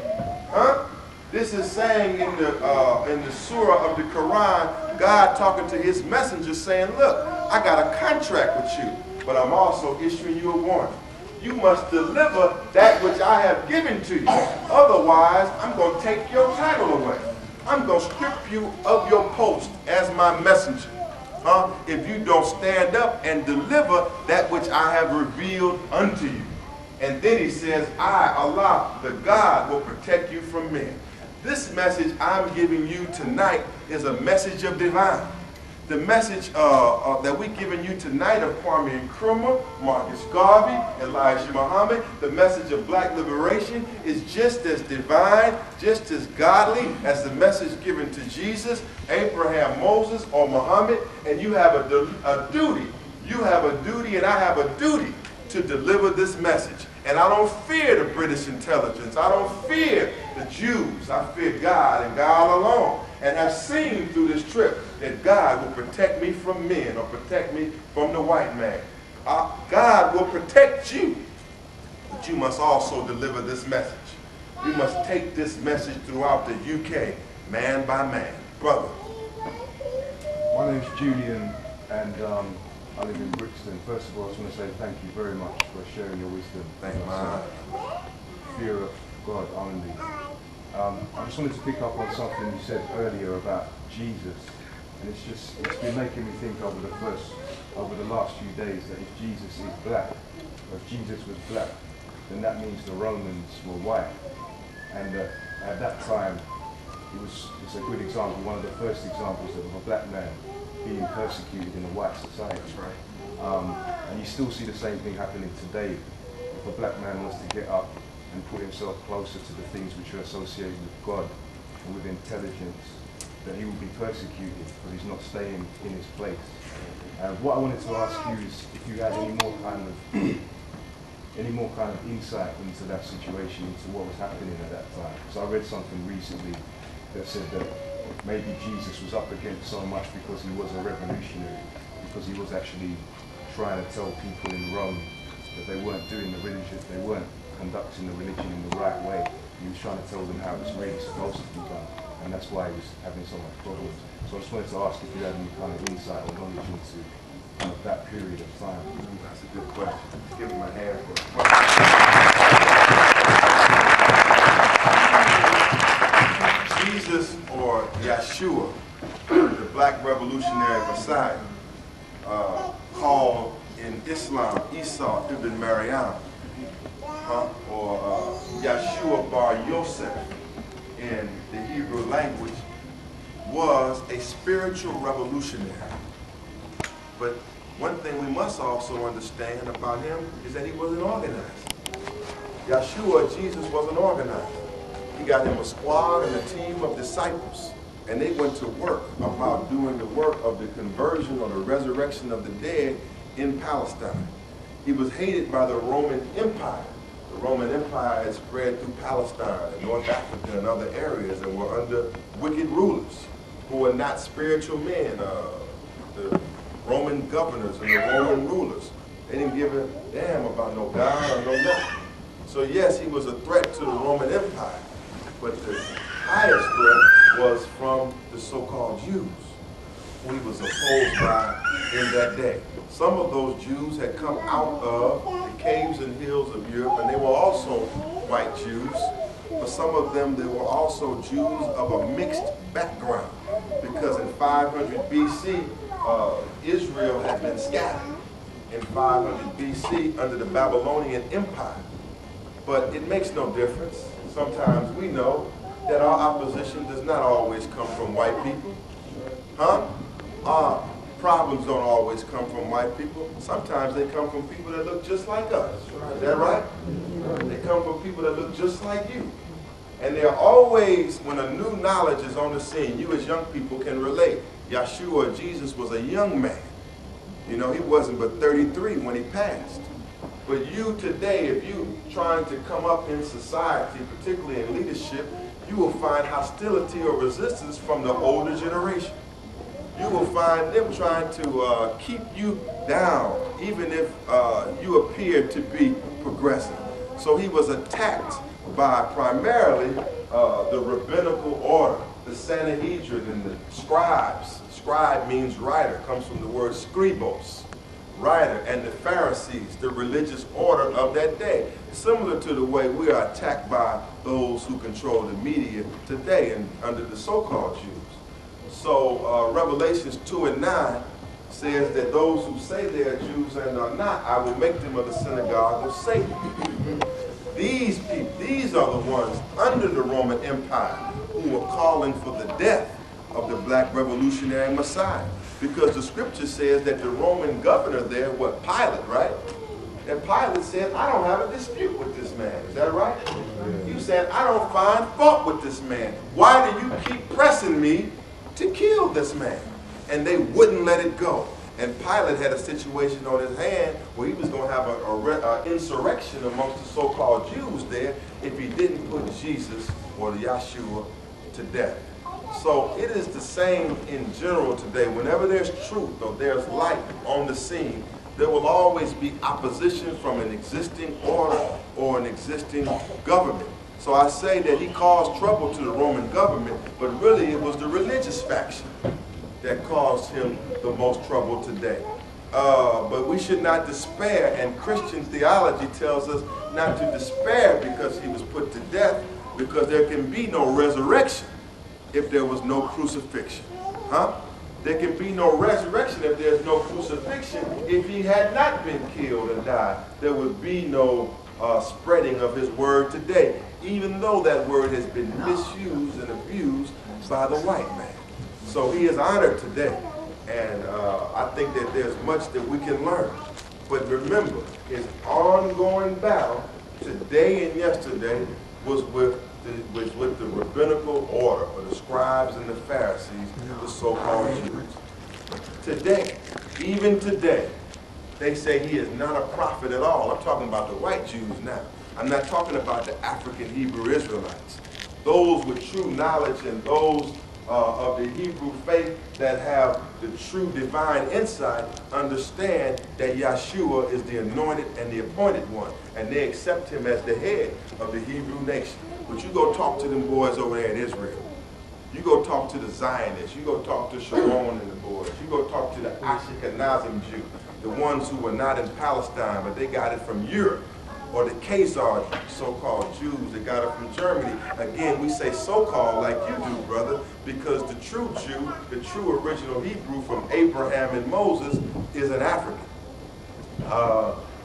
Huh? This is saying in the surah of the Quran, God talking to his messenger saying, look, I got a contract with you, but I'm also issuing you a warning. You must deliver that which I have given to you. Otherwise, I'm going to take your title away. I'm going to strip you of your post as my messenger. If you don't stand up and deliver that which I have revealed unto you. And then he says, I, Allah, the God, will protect you from men. This message I'm giving you tonight is a message of divine. The message that we're giving you tonight of Kwame Nkrumah, Marcus Garvey, Elijah Muhammad, the message of black liberation is just as divine, just as godly as the message given to Jesus, Abraham, Moses, or Muhammad. And you have a duty. You have a duty and I have a duty to deliver this message. And I don't fear the British intelligence. I don't fear the Jews. I fear God and God alone. And have seen through this trip that God will protect me from men or protect me from the white man. God will protect you, but you must also deliver this message. You must take this message throughout the UK, man by man. Brother. My name's Julian, and I live in Brixton. First of all, I just want to say thank you very much for sharing your wisdom. Thank you, man. Fear of God only. I just wanted to pick up on something you said earlier about Jesus, and it's been making me think over the last few days that if Jesus is black, or if Jesus was black, then that means the Romans were white. And at that time, it's a good example, one of the first examples of a black man being persecuted in a white society. That's right. And you still see the same thing happening today. If a black man wants to get up and put himself closer to the things which are associated with God and with intelligence, then he will be persecuted because he's not staying in his place. And what I wanted to ask you is if you had any more kind of insight into that situation, into what was happening at that time. So I read something recently that said that maybe Jesus was up against so much because he was a revolutionary, because he was actually trying to tell people in Rome that they weren't doing the religion, they weren't conducting the religion in the right way. He was trying to tell them how it's really supposed to be done, and that's why he was having so much problems. So I just wanted to ask if you had any kind of insight or knowledge into that period of time. That's a good question. Give him a hand for Jesus, or Yeshua, the black revolutionary Messiah, called in Islam Isa ibn Maryam, or Yeshua bar Yosef in the Hebrew language, was a spiritual revolutionary. But one thing we must also understand about him is that he wasn't organized. Yeshua, Jesus, wasn't organized. He got him a squad and a team of disciples, and they went to work about doing the work of the conversion or the resurrection of the dead in Palestine. He was hated by the Roman Empire. The Roman Empire had spread through Palestine and North Africa and other areas and were under wicked rulers who were not spiritual men. The Roman governors and the Roman rulers, they didn't give a damn about no God or no nothing. So yes, he was a threat to the Roman Empire, but the highest threat was from the so-called Jews, who he was opposed by in that day. Some of those Jews had come out of the caves and hills of Europe, and they were also white Jews. But some of them, they were also Jews of a mixed background, because in 500 BC, Israel had been scattered in 500 BC under the Babylonian Empire. But it makes no difference. Sometimes we know that our opposition does not always come from white people. Our problems don't always come from white people. Sometimes they come from people that look just like us. Is that right? They come from people that look just like you. And they're always, when a new knowledge is on the scene, you as young people can relate. Yeshua, Jesus, was a young man. You know, he wasn't but 33 when he passed. But you today, if you're trying to come up in society, particularly in leadership, you will find hostility or resistance from the older generation. You will find them trying to keep you down, even if you appear to be progressive. So he was attacked by primarily the rabbinical order, the Sanhedrin and the scribes. Scribe means writer, comes from the word scribos, writer, and the Pharisees, the religious order of that day. Similar to the way we are attacked by those who control the media today and under the so-called Jews. So Revelations 2 and 9 says that those who say they are Jews and are not, I will make them of the synagogue of Satan. These people, these are the ones under the Roman Empire who were calling for the death of the black revolutionary Messiah. Because the scripture says that the Roman governor there, Pilate, right? And Pilate said, I don't have a dispute with this man. Is that right? You said, I don't find fault with this man. Why do you keep pressing me to kill this man? And they wouldn't let it go. And Pilate had a situation on his hand where he was going to have an insurrection amongst the so-called Jews there if he didn't put Jesus or Yeshua to death. So it is the same in general today. Whenever there's truth or there's light on the scene, there will always be opposition from an existing order or an existing government. So I say that he caused trouble to the Roman government, but really it was the religious faction that caused him the most trouble today. But we should not despair, and Christian theology tells us not to despair because he was put to death, because there can be no resurrection if there was no crucifixion. There can be no resurrection if there's no crucifixion. If he had not been killed and died, there would be no spreading of his word today, even though that word has been misused and abused by the white man. So he is honored today, and I think that there's much that we can learn. But remember, his ongoing battle today and yesterday was with the rabbinical order, or the scribes and the Pharisees, the so-called Jews. Today, even today, they say he is not a prophet at all. I'm talking about the white Jews now. I'm not talking about the African Hebrew Israelites. Those with true knowledge and those of the Hebrew faith that have the true divine insight understand that Yeshua is the anointed and the appointed one, and they accept him as the head of the Hebrew nation. But you go talk to them boys over there in Israel. You go talk to the Zionists. You go talk to Sharon and the boys. You go talk to the Ashkenazim Jews, the ones who were not in Palestine, but they got it from Europe. Or the Khazar so-called Jews that got it from Germany. Again, we say so-called like you do, brother, because the true Jew, the true original Hebrew from Abraham and Moses is an African.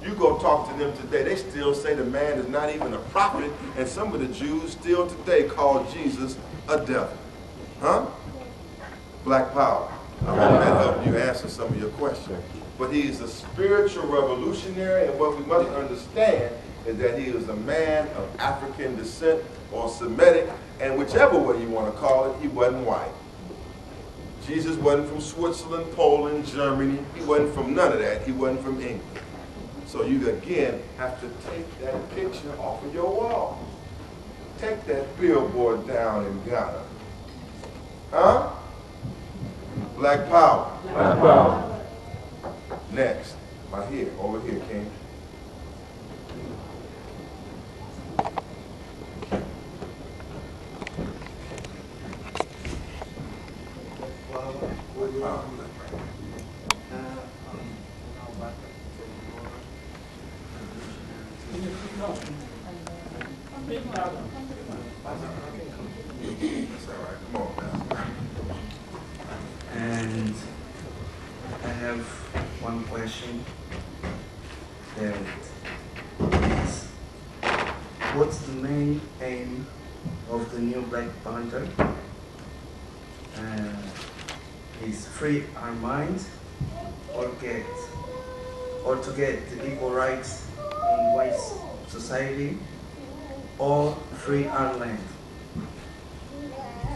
You go talk to them today, they still say the man is not even a prophet, and some of the Jews still today call Jesus a devil. Huh? Black power. I hope that helped you answer some of your questions. But he is a spiritual revolutionary, and what we must understand is that he is a man of African descent or Semitic, and whichever way you want to call it, he wasn't white. Jesus wasn't from Switzerland, Poland, Germany. He wasn't from none of that. He wasn't from England. So you again have to take that picture off of your wall. Take that billboard down in Ghana. Huh? Black power. Black power. Next, right here, over here, King. And I have one question that is, what's the main aim of the new Black Panther? Is free our minds or to get the equal rights in white society, or free our land?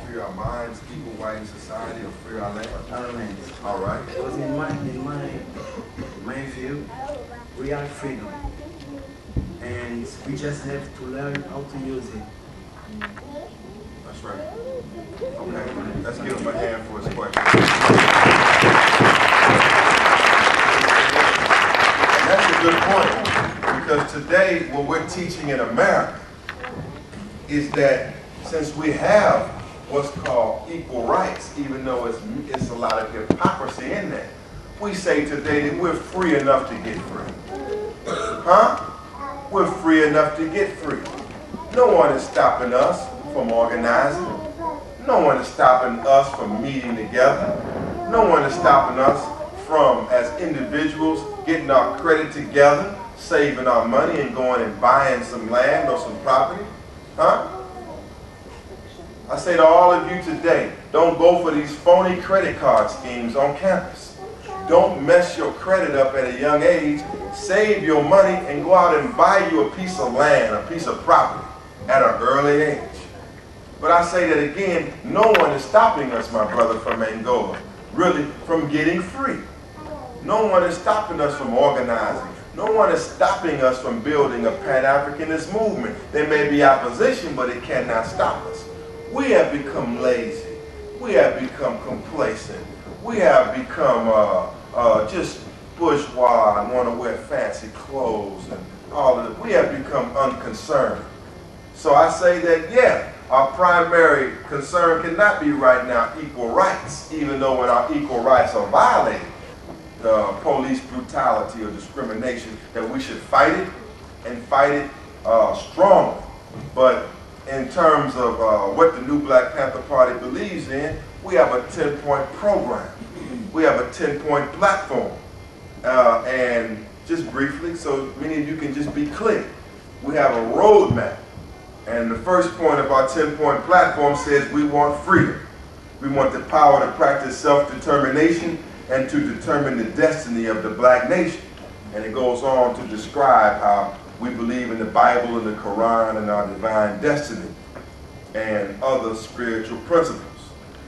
Free our minds, equal white society, or free our land? Our land. All right. Because in my view, we are freedom, and we just have to learn how to use it. That's right. Okay, let's give him a hand for his question. And that's a good point, because today what we're teaching in America is that since we have what's called equal rights, even though it's a lot of hypocrisy in there, we say today that we're free enough to get free. Huh? We're free enough to get free. No one is stopping us from organizing. No one is stopping us from meeting together. No one is stopping us from, as individuals, getting our credit together, saving our money and going and buying some land or some property. Huh? I say to all of you today, don't go for these phony credit card schemes on campus. Don't mess your credit up at a young age. Save your money and go out and buy you a piece of land, a piece of property at an early age. But I say that again, no one is stopping us, my brother from Angola, really from getting free. No one is stopping us from organizing. No one is stopping us from building a Pan-Africanist movement. There may be opposition, but it cannot stop us. We have become lazy. We have become complacent. We have become just bourgeois and want to wear fancy clothes and all of it. We have become unconcerned. So I say that, yeah, our primary concern cannot be right now equal rights, even though when our equal rights are violated, police brutality or discrimination, that we should fight it and fight it strongly. But in terms of what the new Black Panther Party believes in, we have a 10-point program. We have a 10-point platform. And just briefly, so many of you can just be clear, we have a roadmap. And the first point of our 10-point platform says we want freedom. We want the power to practice self-determination and to determine the destiny of the black nation. And it goes on to describe how we believe in the Bible and the Quran and our divine destiny and other spiritual principles.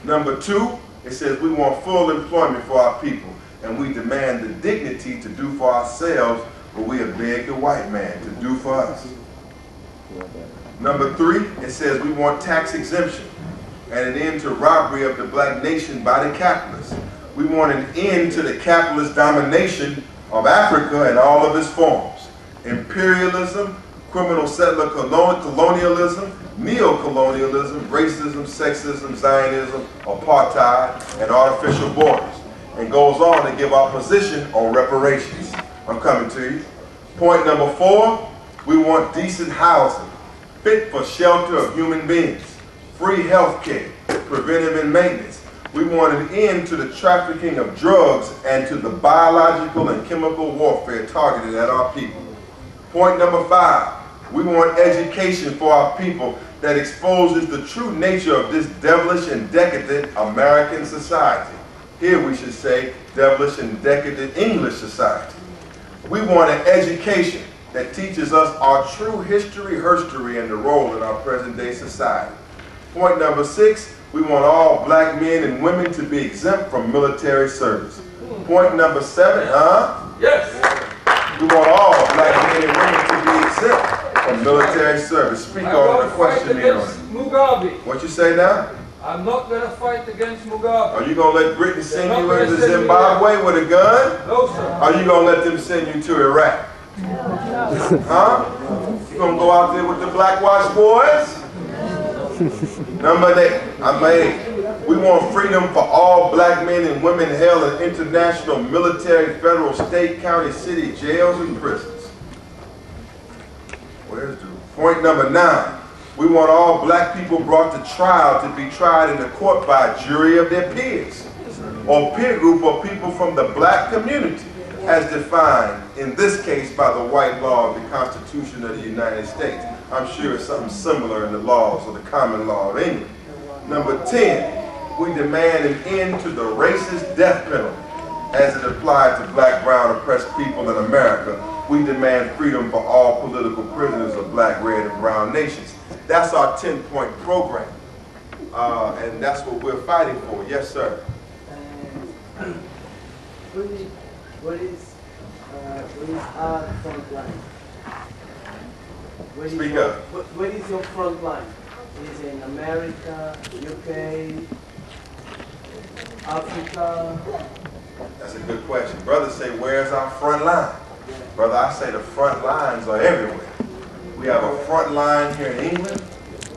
Number 2, it says we want full employment for our people, and we demand the dignity to do for ourselves what we have begged the white man to do for us. Number 3, it says we want tax exemption and an end to robbery of the black nation by the capitalists. We want an end to the capitalist domination of Africa in all of its forms. Imperialism, criminal settler colonialism, neo-colonialism, racism, sexism, Zionism, apartheid, and artificial borders. And goes on to give our position on reparations. I'm coming to you. Point number 4, we want decent housing, fit for shelter of human beings, free health care, preventive and maintenance. We want an end to the trafficking of drugs and to the biological and chemical warfare targeted at our people. Point number 5, we want education for our people that exposes the true nature of this devilish and decadent American society. Here we should say devilish and decadent English society. We want an education that teaches us our true history, and the role in our present day society. Point number 6, we want all black men and women to be exempt from military service. Point number 7, Yes. we want all black men and women to be exempt from military service. Speak on the question here on it. Mugabe. What you say now? I'm not going to fight against Mugabe. Are you going to let Britain send you into Zimbabwe with a gun? No, sir. Are you going to let them send you to Iraq? Huh? You going to go out there with the black-washed boys? Number 8, we want freedom for all black men and women held in international, military, federal, state, county, city, jails, and prisons. Where's the point number 9? We want all black people brought to trial to be tried in the court by a jury of their peers, or peer group or people from the black community, as defined, in this case, by the white law of the Constitution of the United States. I'm sure it's something similar in the laws of the common law of England. Number 10, we demand an end to the racist death penalty as it applies to black, brown, oppressed people in America. We demand freedom for all political prisoners of black, red, and brown nations. That's our 10-point program, and that's what we're fighting for. Yes, sir. What is our front line? Speak up. What is your front line? Is it in America, UK, Africa? That's a good question. Brothers say, where's our front line? Brother, I say the front lines are everywhere. We have a front line here in England.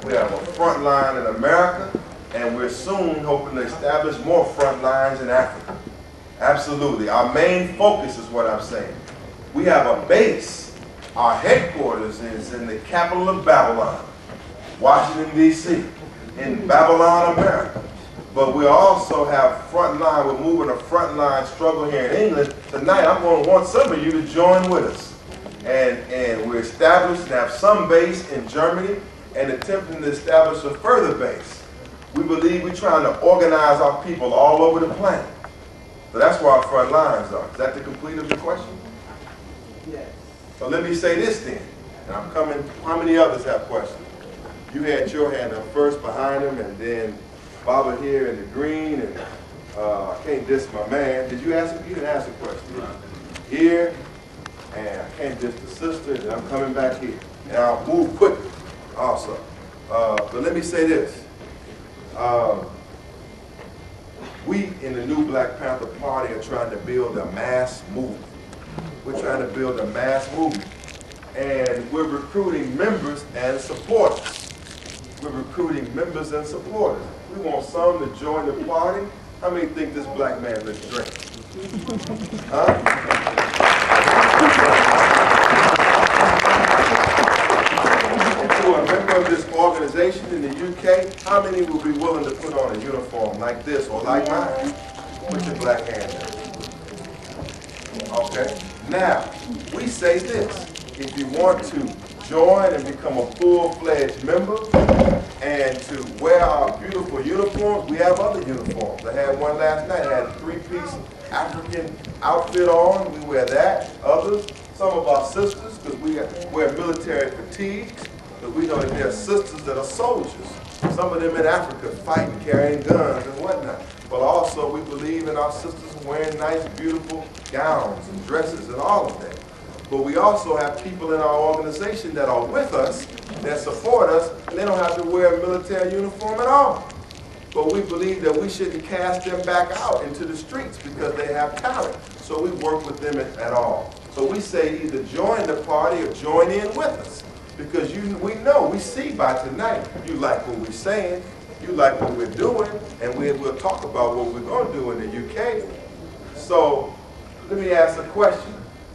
We have a front line in America. And we're soon hoping to establish more front lines in Africa. Absolutely. Our main focus is what I'm saying. We have a base. Our headquarters is in the capital of Babylon, Washington, D.C., in Babylon, America. But we also have front line. We're moving a front line struggle here in England. Tonight, I'm going to want some of you to join with us. And we're established and have some base in Germany and attempting to establish a further base. We believe we're trying to organize our people all over the planet. So that's where our front lines are. Is that the complete of the question? Yes. So let me say this then. And I'm coming, how many others have questions? You had your hand up first behind him, and then Baba here in the green, and I can't diss my man. Did you ask him? You didn't ask a question. Here, and I can't diss the sister, and I'm coming back here. And I'll move quickly also. But let me say this. We in the new Black Panther Party are trying to build a mass movement. We're trying to build a mass movement. And we're recruiting members and supporters. We're recruiting members and supporters. We want some to join the party. How many think this black man looks drink? Huh? To a member of this organization in the UK, how many will be willing to put on a uniform like this or like mine? Put your black hand down. Okay? Now, we say this. If you want to join and become a full-fledged member and to wear our beautiful uniforms. We have other uniforms. I had one last night. I had a three-piece African outfit on. We wear that. Others, some of our sisters, because we wear military fatigues, because we know that there are sisters that are soldiers. Some of them in Africa fighting, carrying guns and whatnot. But also we believe in our sisters wearing nice, beautiful gowns and dresses and all of that. But we also have people in our organization that are with us, that support us, and they don't have to wear a military uniform at all. But we believe that we shouldn't cast them back out into the streets because they have talent. So we work with them at all. So we say either join the party or join in with us. Because we know, we see by tonight, you like what we're saying, you like what we're doing, and we'll talk about what we're going to do in the UK. So let me ask a question.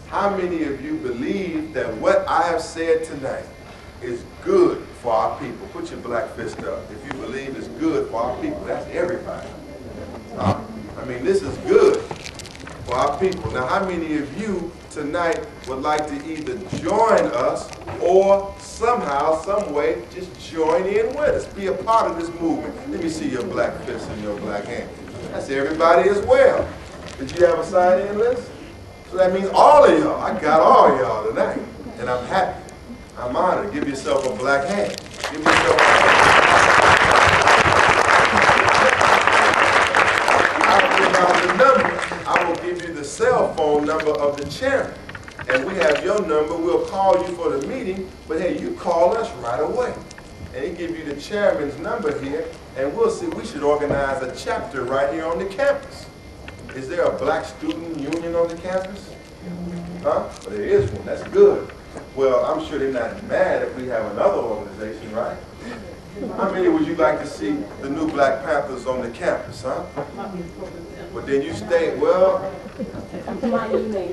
How many of you believe that what I have said tonight is good for our people? Put your black fist up. If you believe it's good for our people, that's everybody. I mean, this is good for our people. Now, how many of you tonight would like to either join us or somehow, some way, just join in with us, be a part of this movement? Let me see your black fist and your black hand. That's everybody as well. Did you have a sign-in list? So that means all of y'all. I got all y'all tonight, and I'm happy. I'm honored. Give yourself a black hand. Give yourself a I will give you the cell phone number of the chairman. And we have your number. We'll call you for the meeting. But hey, you call us right away. And he give you the chairman's number here. And we'll see. We should organize a chapter right here on the campus. Is there a black student union on the campus? Huh? Well, there is one. That's good. Well, I'm sure they're not mad if we have another organization, right? How many would you like to see the new Black Panthers on the campus, huh? But then you stay, well,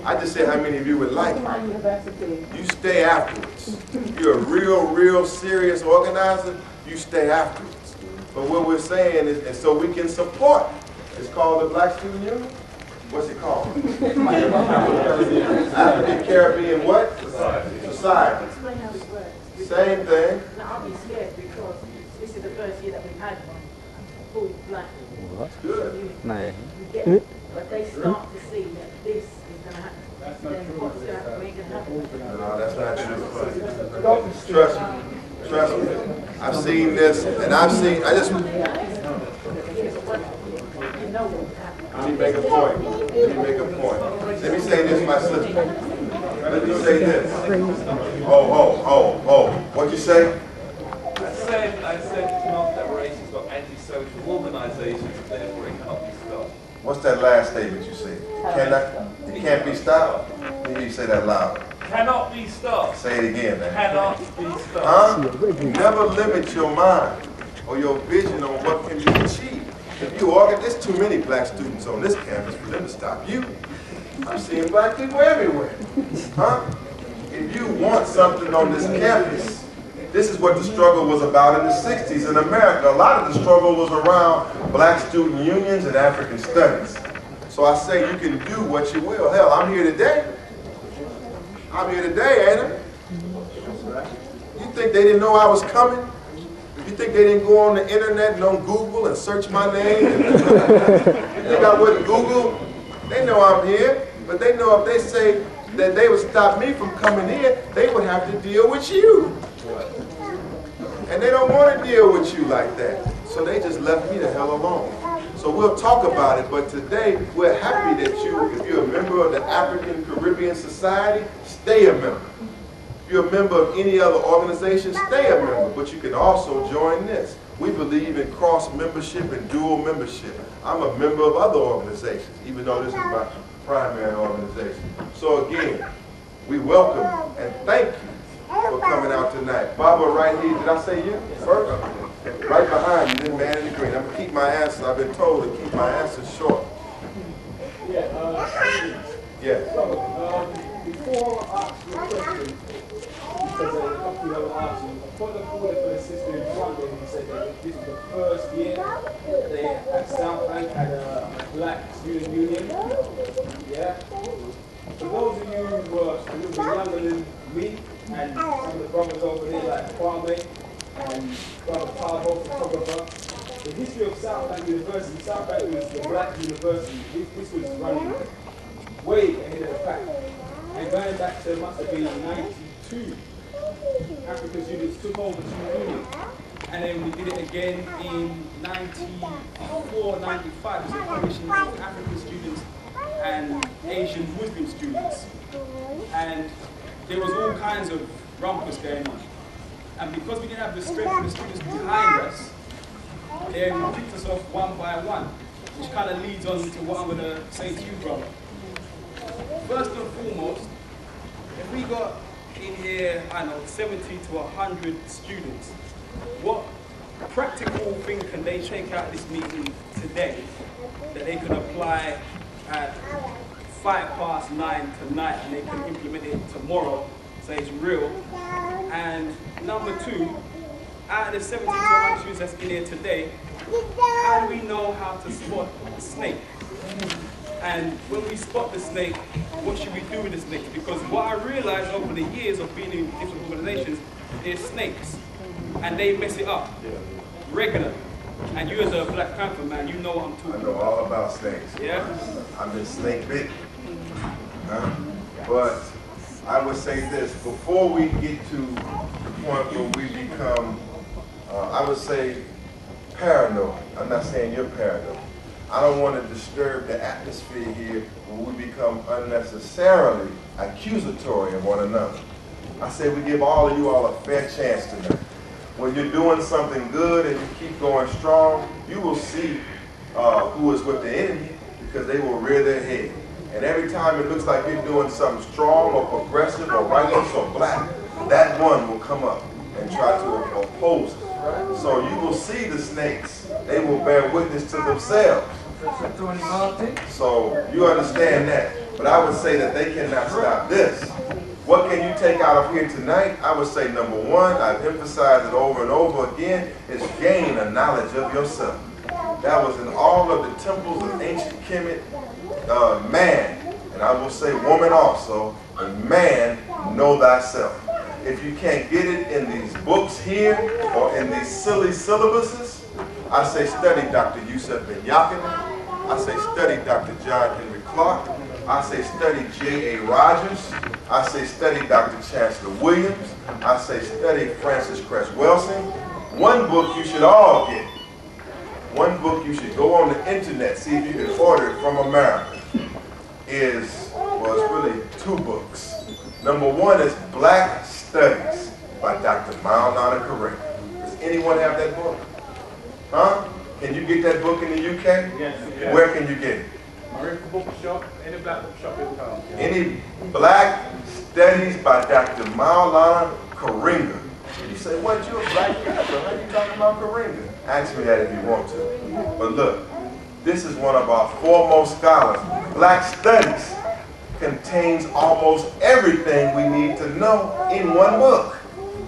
I just said how many of you would like it. You stay afterwards. If you're a real serious organizer, you stay afterwards. But what we're saying is, and so we can support. It's called the Black Student Union? What's it called? African Caribbean what? Society. Explain how it works. Same thing. Now I'll be scared because this is the first year that we've had full black. Good. But they start to see that this is going to happen. That's not Then true. what's going to happen? No, that's not true. Trust me. Trust me. I've seen this, and I've seen, let me make a point. Let me make a point. Let me say this, my sister. Let me say this. Oh. What'd you say? I said it's not that racist, but antisocial organizations, therefore it cannot be stopped. What's that last statement you said? It can't be stopped? Maybe you say that loud. Cannot be stopped. Say it again, man. Cannot be stopped. Huh? Never limit your mind or your vision on what can be achieved. If you there's too many black students on this campus for them to stop you. I'm seeing black people everywhere. Huh? If you want something on this campus, this is what the struggle was about in the 60s in America. A lot of the struggle was around black student unions and African studies. So I say you can do what you will. Hell, I'm here today. I'm here today, ain't I? You think they didn't know I was coming? You think they didn't go on the internet and on Google and search my name? You think I wouldn't Google? They know I'm here, but they know if they say that they would stop me from coming here, they would have to deal with you. And they don't want to deal with you like that. So they just left me the hell alone. So we'll talk about it, but today we're happy that if you're a member of the African Caribbean Society, stay a member. If you're a member of any other organization, stay a member, but you can also join this. We believe in cross-membership and dual membership. I'm a member of other organizations, even though this is my primary organization. So again, we welcome and thank you for coming out tonight. Barbara, right here, did I say you first? Right behind you, this man in the green. I'm going to keep my answers, I've been told to keep my answers short. Yes. So, before I ask you a question, because a couple of asked you, I put the forward for the sister in front there who said that this is the first year that they at South Bank had a black student union. Yeah? For those of you who were a little bit younger than me, and some of the brothers over here like Kwame and Brother Pavo, photographer. The history of South Bank University. South Bank was the black university. This was running way ahead of the pack. And going back to, must have been 92, African students took over to union. And then we did it again in 94, 95. It was a coalition of African students and Asian Muslim students. And there was all kinds of rumpus going on. And because we didn't have the strength of the students behind us, they picked us off one by one, which kind of leads on to what I'm going to say to you, brother. First and foremost, if we got in here, I don't know, 70 to 100 students, what practical thing can they take out of this meeting today that they can apply at 9:05 tonight and they can implement it tomorrow, so it's real? And number two, out of the 70 to 100 students that's in here today, how do we know how to spot the snake? And when we spot the snake, what should we do with the snakes? Because what I realized over the years of being in different organizations, there's snakes, and they mess it up regularly. And you as a Black Panther man, you know what I'm talking about. I know all about snakes. Yeah? I've been snake bitten. But I would say this, before we get to the point where we become, I would say, paranoid. I'm not saying you're paranoid. I don't want to disturb the atmosphere here where we become unnecessarily accusatory of one another. I say we give all of you all a fair chance tonight. When you're doing something good and you keep going strong, you will see who is with the enemy, because they will rear their head. And every time it looks like you're doing something strong or progressive or righteous or black, that one will come up and try to oppose it. So you will see the snakes. They will bear witness to themselves. So you understand that. But I would say that they cannot stop this. What can you take out of here tonight? I would say number one, I've emphasized it over and over again, is gain a knowledge of yourself. That was in all of the temples of ancient Kemet, man, and I will say woman also, and man, know thyself. If you can't get it in these books here or in these silly syllabuses, I say study Dr. Yusuf Ben Yakinen. I say study Dr. John Henry Clark. I say study J.A. Rogers. I say study Dr. Chancellor Williams. I say study Francis Cress Welsing. One book you should all get. One book you should go on the internet, see if you can order it from America, is, well, it's really two books. Number one is Black Studies by Dr. Maulana Karim. Does anyone have that book? Huh? Can you get that book in the UK? Yes. Where can you get it? American bookshop, any black bookshop in town. Any Black Studies by Dr. Maulana Karim. You say, what, you a black Panther? How are you talking about Karim? Ask me that if you want to. But look, this is one of our foremost scholars. Black Studies contains almost everything we need to know in one book.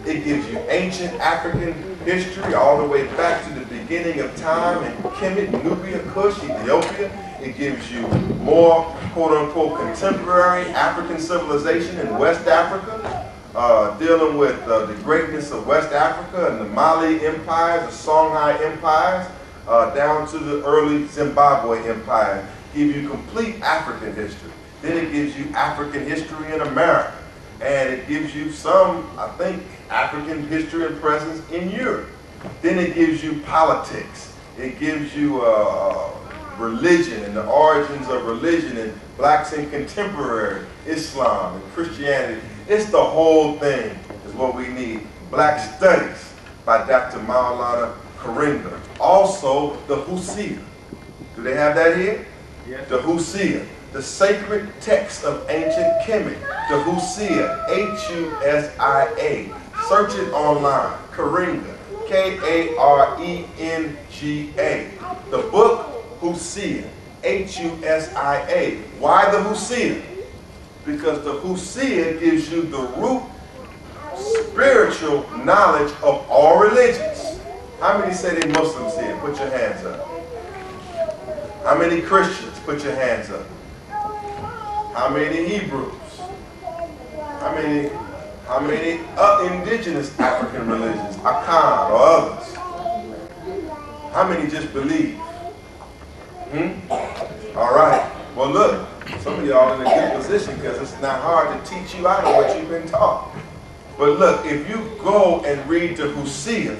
It gives you ancient African history all the way back to the beginning of time in Kemet, Nubia, Kush, Ethiopia. It gives you more quote-unquote contemporary African civilization in West Africa, dealing with the greatness of West Africa and the Mali empires, the Songhai empires, down to the early Zimbabwe empire. Give you complete African history. Then it gives you African history in America. And it gives you some, I think, African history and presence in Europe. Then it gives you politics. It gives you religion and the origins of religion and blacks in contemporary Islam and Christianity. It's the whole thing is what we need. Black Studies by Dr. Maulana Karim. Also, the Husia. Do they have that here? Yes. The Husia, the sacred text of ancient Kemet. The Husia, H-U-S-I-A. Search it online. Karenga, K-A-R-E-N-G-A. The book Husia, H-U-S-I-A. Why the Husia? Because the Husia gives you the root spiritual knowledge of all religions. How many say they Muslims here? Put your hands up. How many Christians? Put your hands up. How many Hebrews? How How many indigenous African religions, Akan or others? How many just believe? All right. Well, look, some of y'all in a good position because it's not hard to teach you out of what you've been taught. But look, if you go and read the Hosea,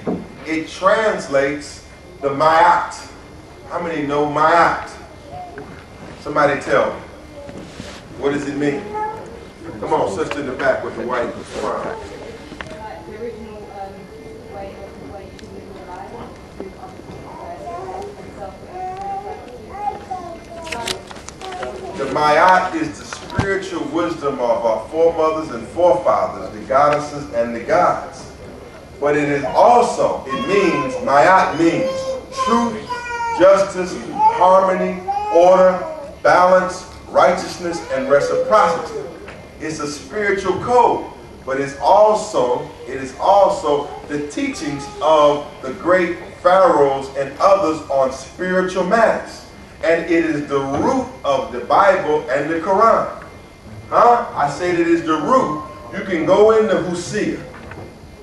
it translates the Ma'at. How many know Ma'at? Somebody tell me. What does it mean? Come on, sister in the back with the white crown. The original way to live your life, the Ma'at is the spiritual wisdom of our foremothers and forefathers, the goddesses and the gods. But it is also, Ma'at means truth, justice, harmony, order, balance, righteousness, and reciprocity. It's a spiritual code, but it is also the teachings of the great pharaohs and others on spiritual matters. And it is the root of the Bible and the Quran. I said it is the root. You can go into Hosea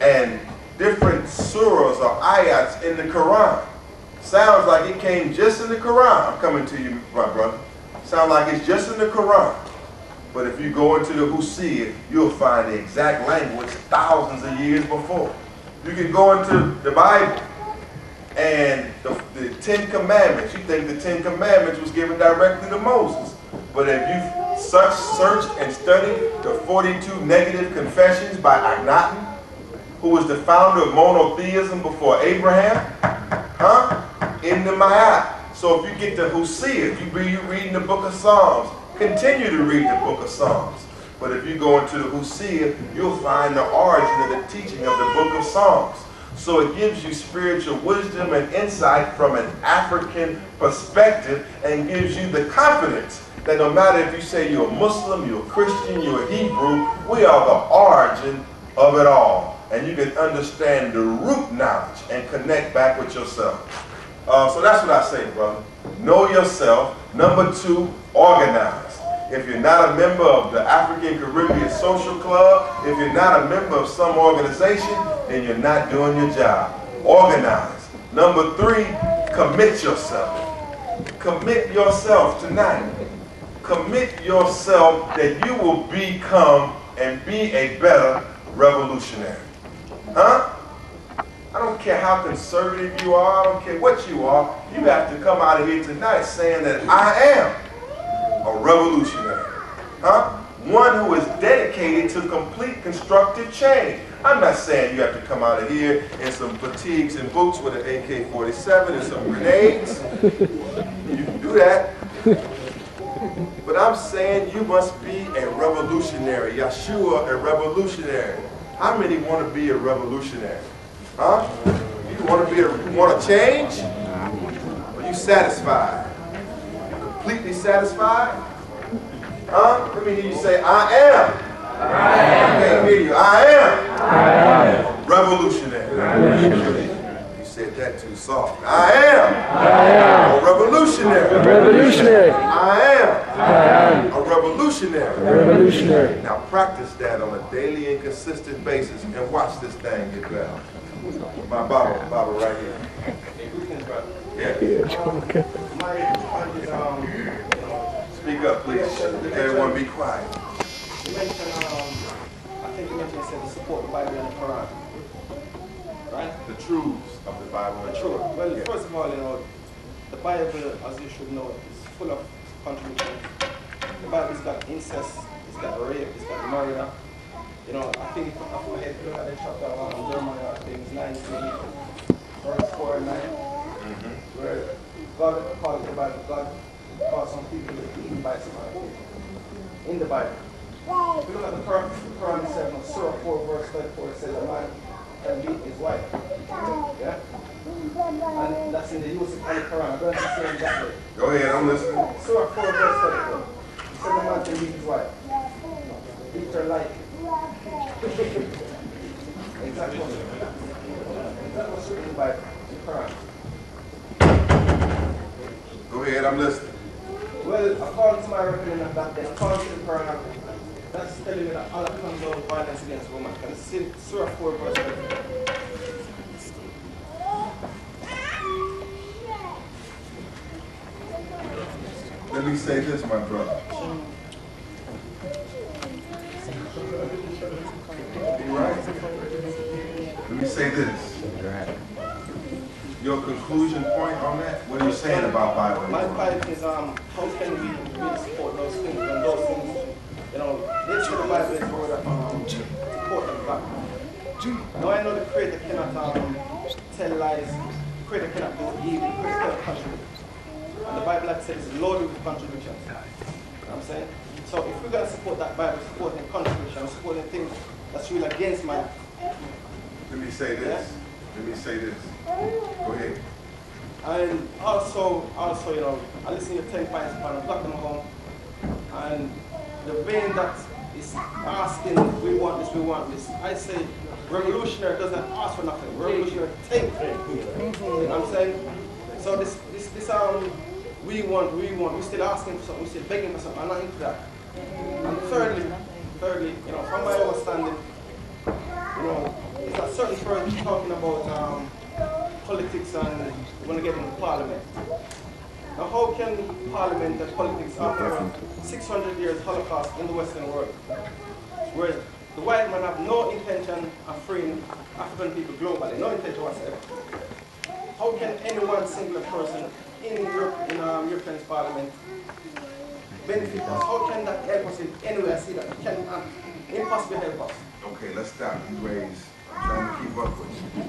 and different surahs or ayats in the Quran. Sounds like it came just in the Quran. I'm coming to you, my brother. Sounds like it's just in the Quran. But if you go into the Hosea, you'll find the exact language thousands of years before. You can go into the Bible and the Ten Commandments. You think the Ten Commandments was given directly to Moses. But if you searched and studied the 42 negative confessions by Akhenaten, who was the founder of monotheism before Abraham, in the Ma'at. So if you get to Hosea, if you're reading the book of Psalms, continue to read the book of Psalms. But if you go into the Hosea, you'll find the origin of the teaching of the book of Psalms. So it gives you spiritual wisdom and insight from an African perspective and gives you the confidence that no matter if you say you're a Muslim, you're a Christian, you're a Hebrew, we are the origin of it all. And you can understand the root knowledge and connect back with yourself. So that's what I say, brother. Know yourself. Number 2, organize. If you're not a member of the African Caribbean Social Club, if you're not a member of some organization, then you're not doing your job. Organize. Number 3, commit yourself. Commit yourself tonight. Commit yourself that you will become and be a better revolutionary. I don't care how conservative you are, I don't care what you are, you have to come out of here tonight saying that I am a revolutionary. One who is dedicated to complete constructive change. I'm not saying you have to come out of here in some fatigues and boots with an AK-47 and some grenades. You can do that. But I'm saying you must be a revolutionary. Yeshua, a revolutionary. How many want to be a revolutionary? You want to change? Or are you satisfied? You completely satisfied? Let me hear you say, I am. I can't hear you. I am. Revolutionary. You said that too soft. I am. A revolutionary. I am. A revolutionary. Now practice that on a daily and consistent basis and watch this thing get better. My Bible right here. Yeah. Speak up, please. Everyone be quiet. You mentioned, I think you mentioned, said to support the Bible and the Quran. Right? The truths of the Bible and the Quran. Well, first of all, the Bible, as you should know, is full of contradictions. The Bible's got incest, it's got rape, it's got murder. I think off my head, look at the chapter of Jeremiah, I think it's 19, verse 4 and 9, where God called the Bible, God called some people eaten by some other people in the Bible. If you look at the Quran itself, Surah 4, verse 34, it says a man can beat his wife. Yeah? And that's in the use of the Quran. I don't understand that way. Go ahead, I'm listening. Surah 4, verse 34. It says a man can beat his wife. Beat her like. Exactly. That was written by the Quran. Go ahead, I'm listening. Well, according to my reckoning of that, then according to the Quran, that's telling me that Allah condones violence against women. Can you see Surah 4 verse 7? Let me say this, my brother. You right? Let me say this. Your conclusion point on that? What are you saying about Bible? My point is, how can we really support those things when those things, you know, they say the Bible is the word of support them back. Now I know the Creator cannot tell lies, the Creator cannot do evil, the Creator cannot contradict. And the Bible, like I said, is loaded with contradictions. You know what I'm saying? So if we're going to support that Bible, supporting contradiction, supporting things that's really against my... Let me say this. Let me say this. Go ahead. And also, you know, I listen to 10 pints upon a block them home. And the vein that is asking, we want this, I say, revolutionary doesn't ask for nothing. Revolutionary take. You know what I'm saying? So this we want, we're still asking for something, we're still begging for something. I'm not into that. And thirdly, you know, from my understanding, you know, it's a certain person talking about politics and we want to get into parliament. Now how can parliament and politics after 600 years Holocaust in the Western world, where the white man have no intention of freeing African people globally, no intention whatsoever. How can any one singular person in European Parliament benefit us? How can that help us in any way? I see that it can impossibly help us. Okay, let's stop. You raised. I'm trying to keep up with you.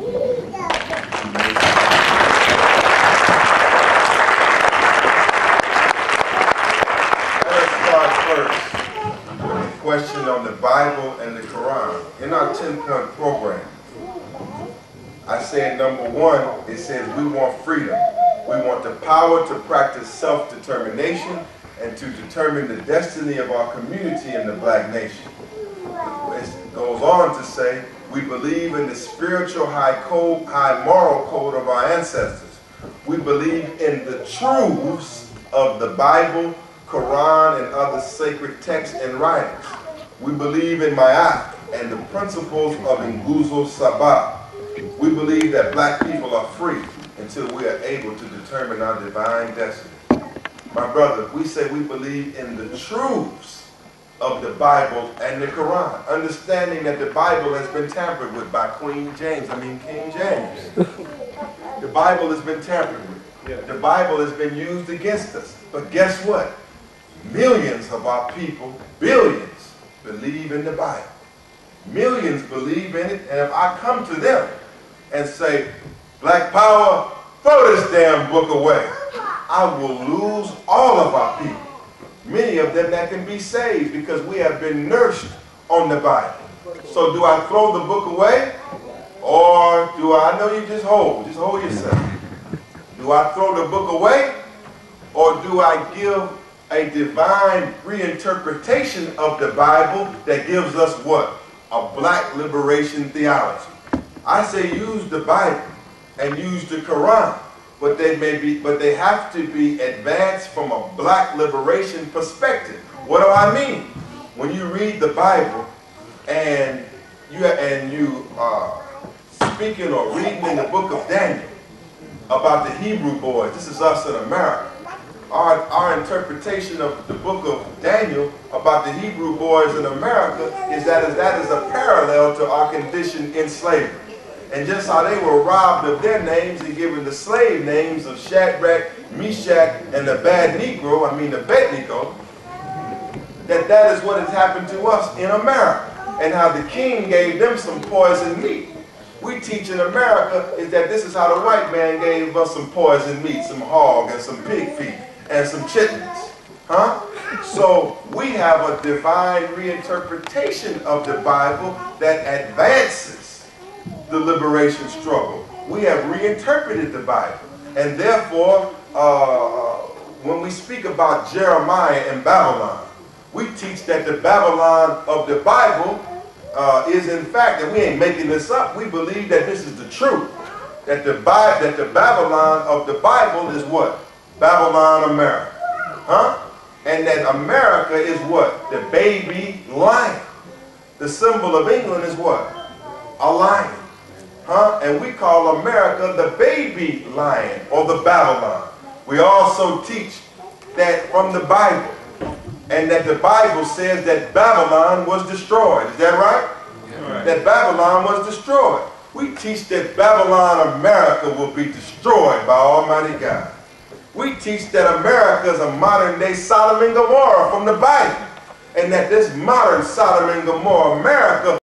Let's start first with a question on the Bible and the Quran. In our 10-point program, I said number one, it says we want freedom. We want the power to practice self-determination and to determine the destiny of our community and the black nation. It goes on to say, we believe in the spiritual high moral code of our ancestors. We believe in the truths of the Bible, Quran, and other sacred texts and writings. We believe in Ma'at and the principles of Zulu Shabazz. We believe that black people are free until we are able to determine our divine destiny. My brother, we say we believe in the truths of the Bible and the Quran, understanding that the Bible has been tampered with by King James. The Bible has been tampered with. The Bible has been used against us. But guess what? Millions of our people, billions, believe in the Bible. Millions believe in it, and if I come to them and say, Black Power, throw this damn book away, I will lose all of our people. Many of them that can be saved because we have been nourished on the Bible. So do I throw the book away? Or do I know you just hold yourself. Do I throw the book away? Or do I give a divine reinterpretation of the Bible that gives us what? A black liberation theology. I say use the Bible and use the Quran, but they have to be advanced from a black liberation perspective. What do I mean? When you read the Bible and you are speaking or reading in the book of Daniel about the Hebrew boys, this is us in America. Our interpretation of the book of Daniel about the Hebrew boys in America is that is a parallel to our condition in slavery. And just how they were robbed of their names and given the slave names of Shadrach, Meshach, and the Abednego, that is what has happened to us in America. And how the king gave them some poisoned meat. We teach in America is that this is how the white man gave us some poisoned meat, some hog and some pig feet and some chitlins. So we have a divine reinterpretation of the Bible that advances the liberation struggle. We have reinterpreted the Bible. And therefore, when we speak about Jeremiah and Babylon, we teach that the Babylon of the Bible is in fact, and we ain't making this up, we believe that this is the truth. That the Babylon of the Bible is what? Babylon, America. And that America is what? The baby lion. The symbol of England is what? A lion. Huh? And we call America the baby lion or the Babylon. We also teach that from the Bible. And that the Bible says that Babylon was destroyed. Is that right? Yeah, right. That Babylon was destroyed. We teach that Babylon, America, will be destroyed by Almighty God. We teach that America is a modern day Sodom and Gomorrah from the Bible. And that this modern Sodom and Gomorrah, America,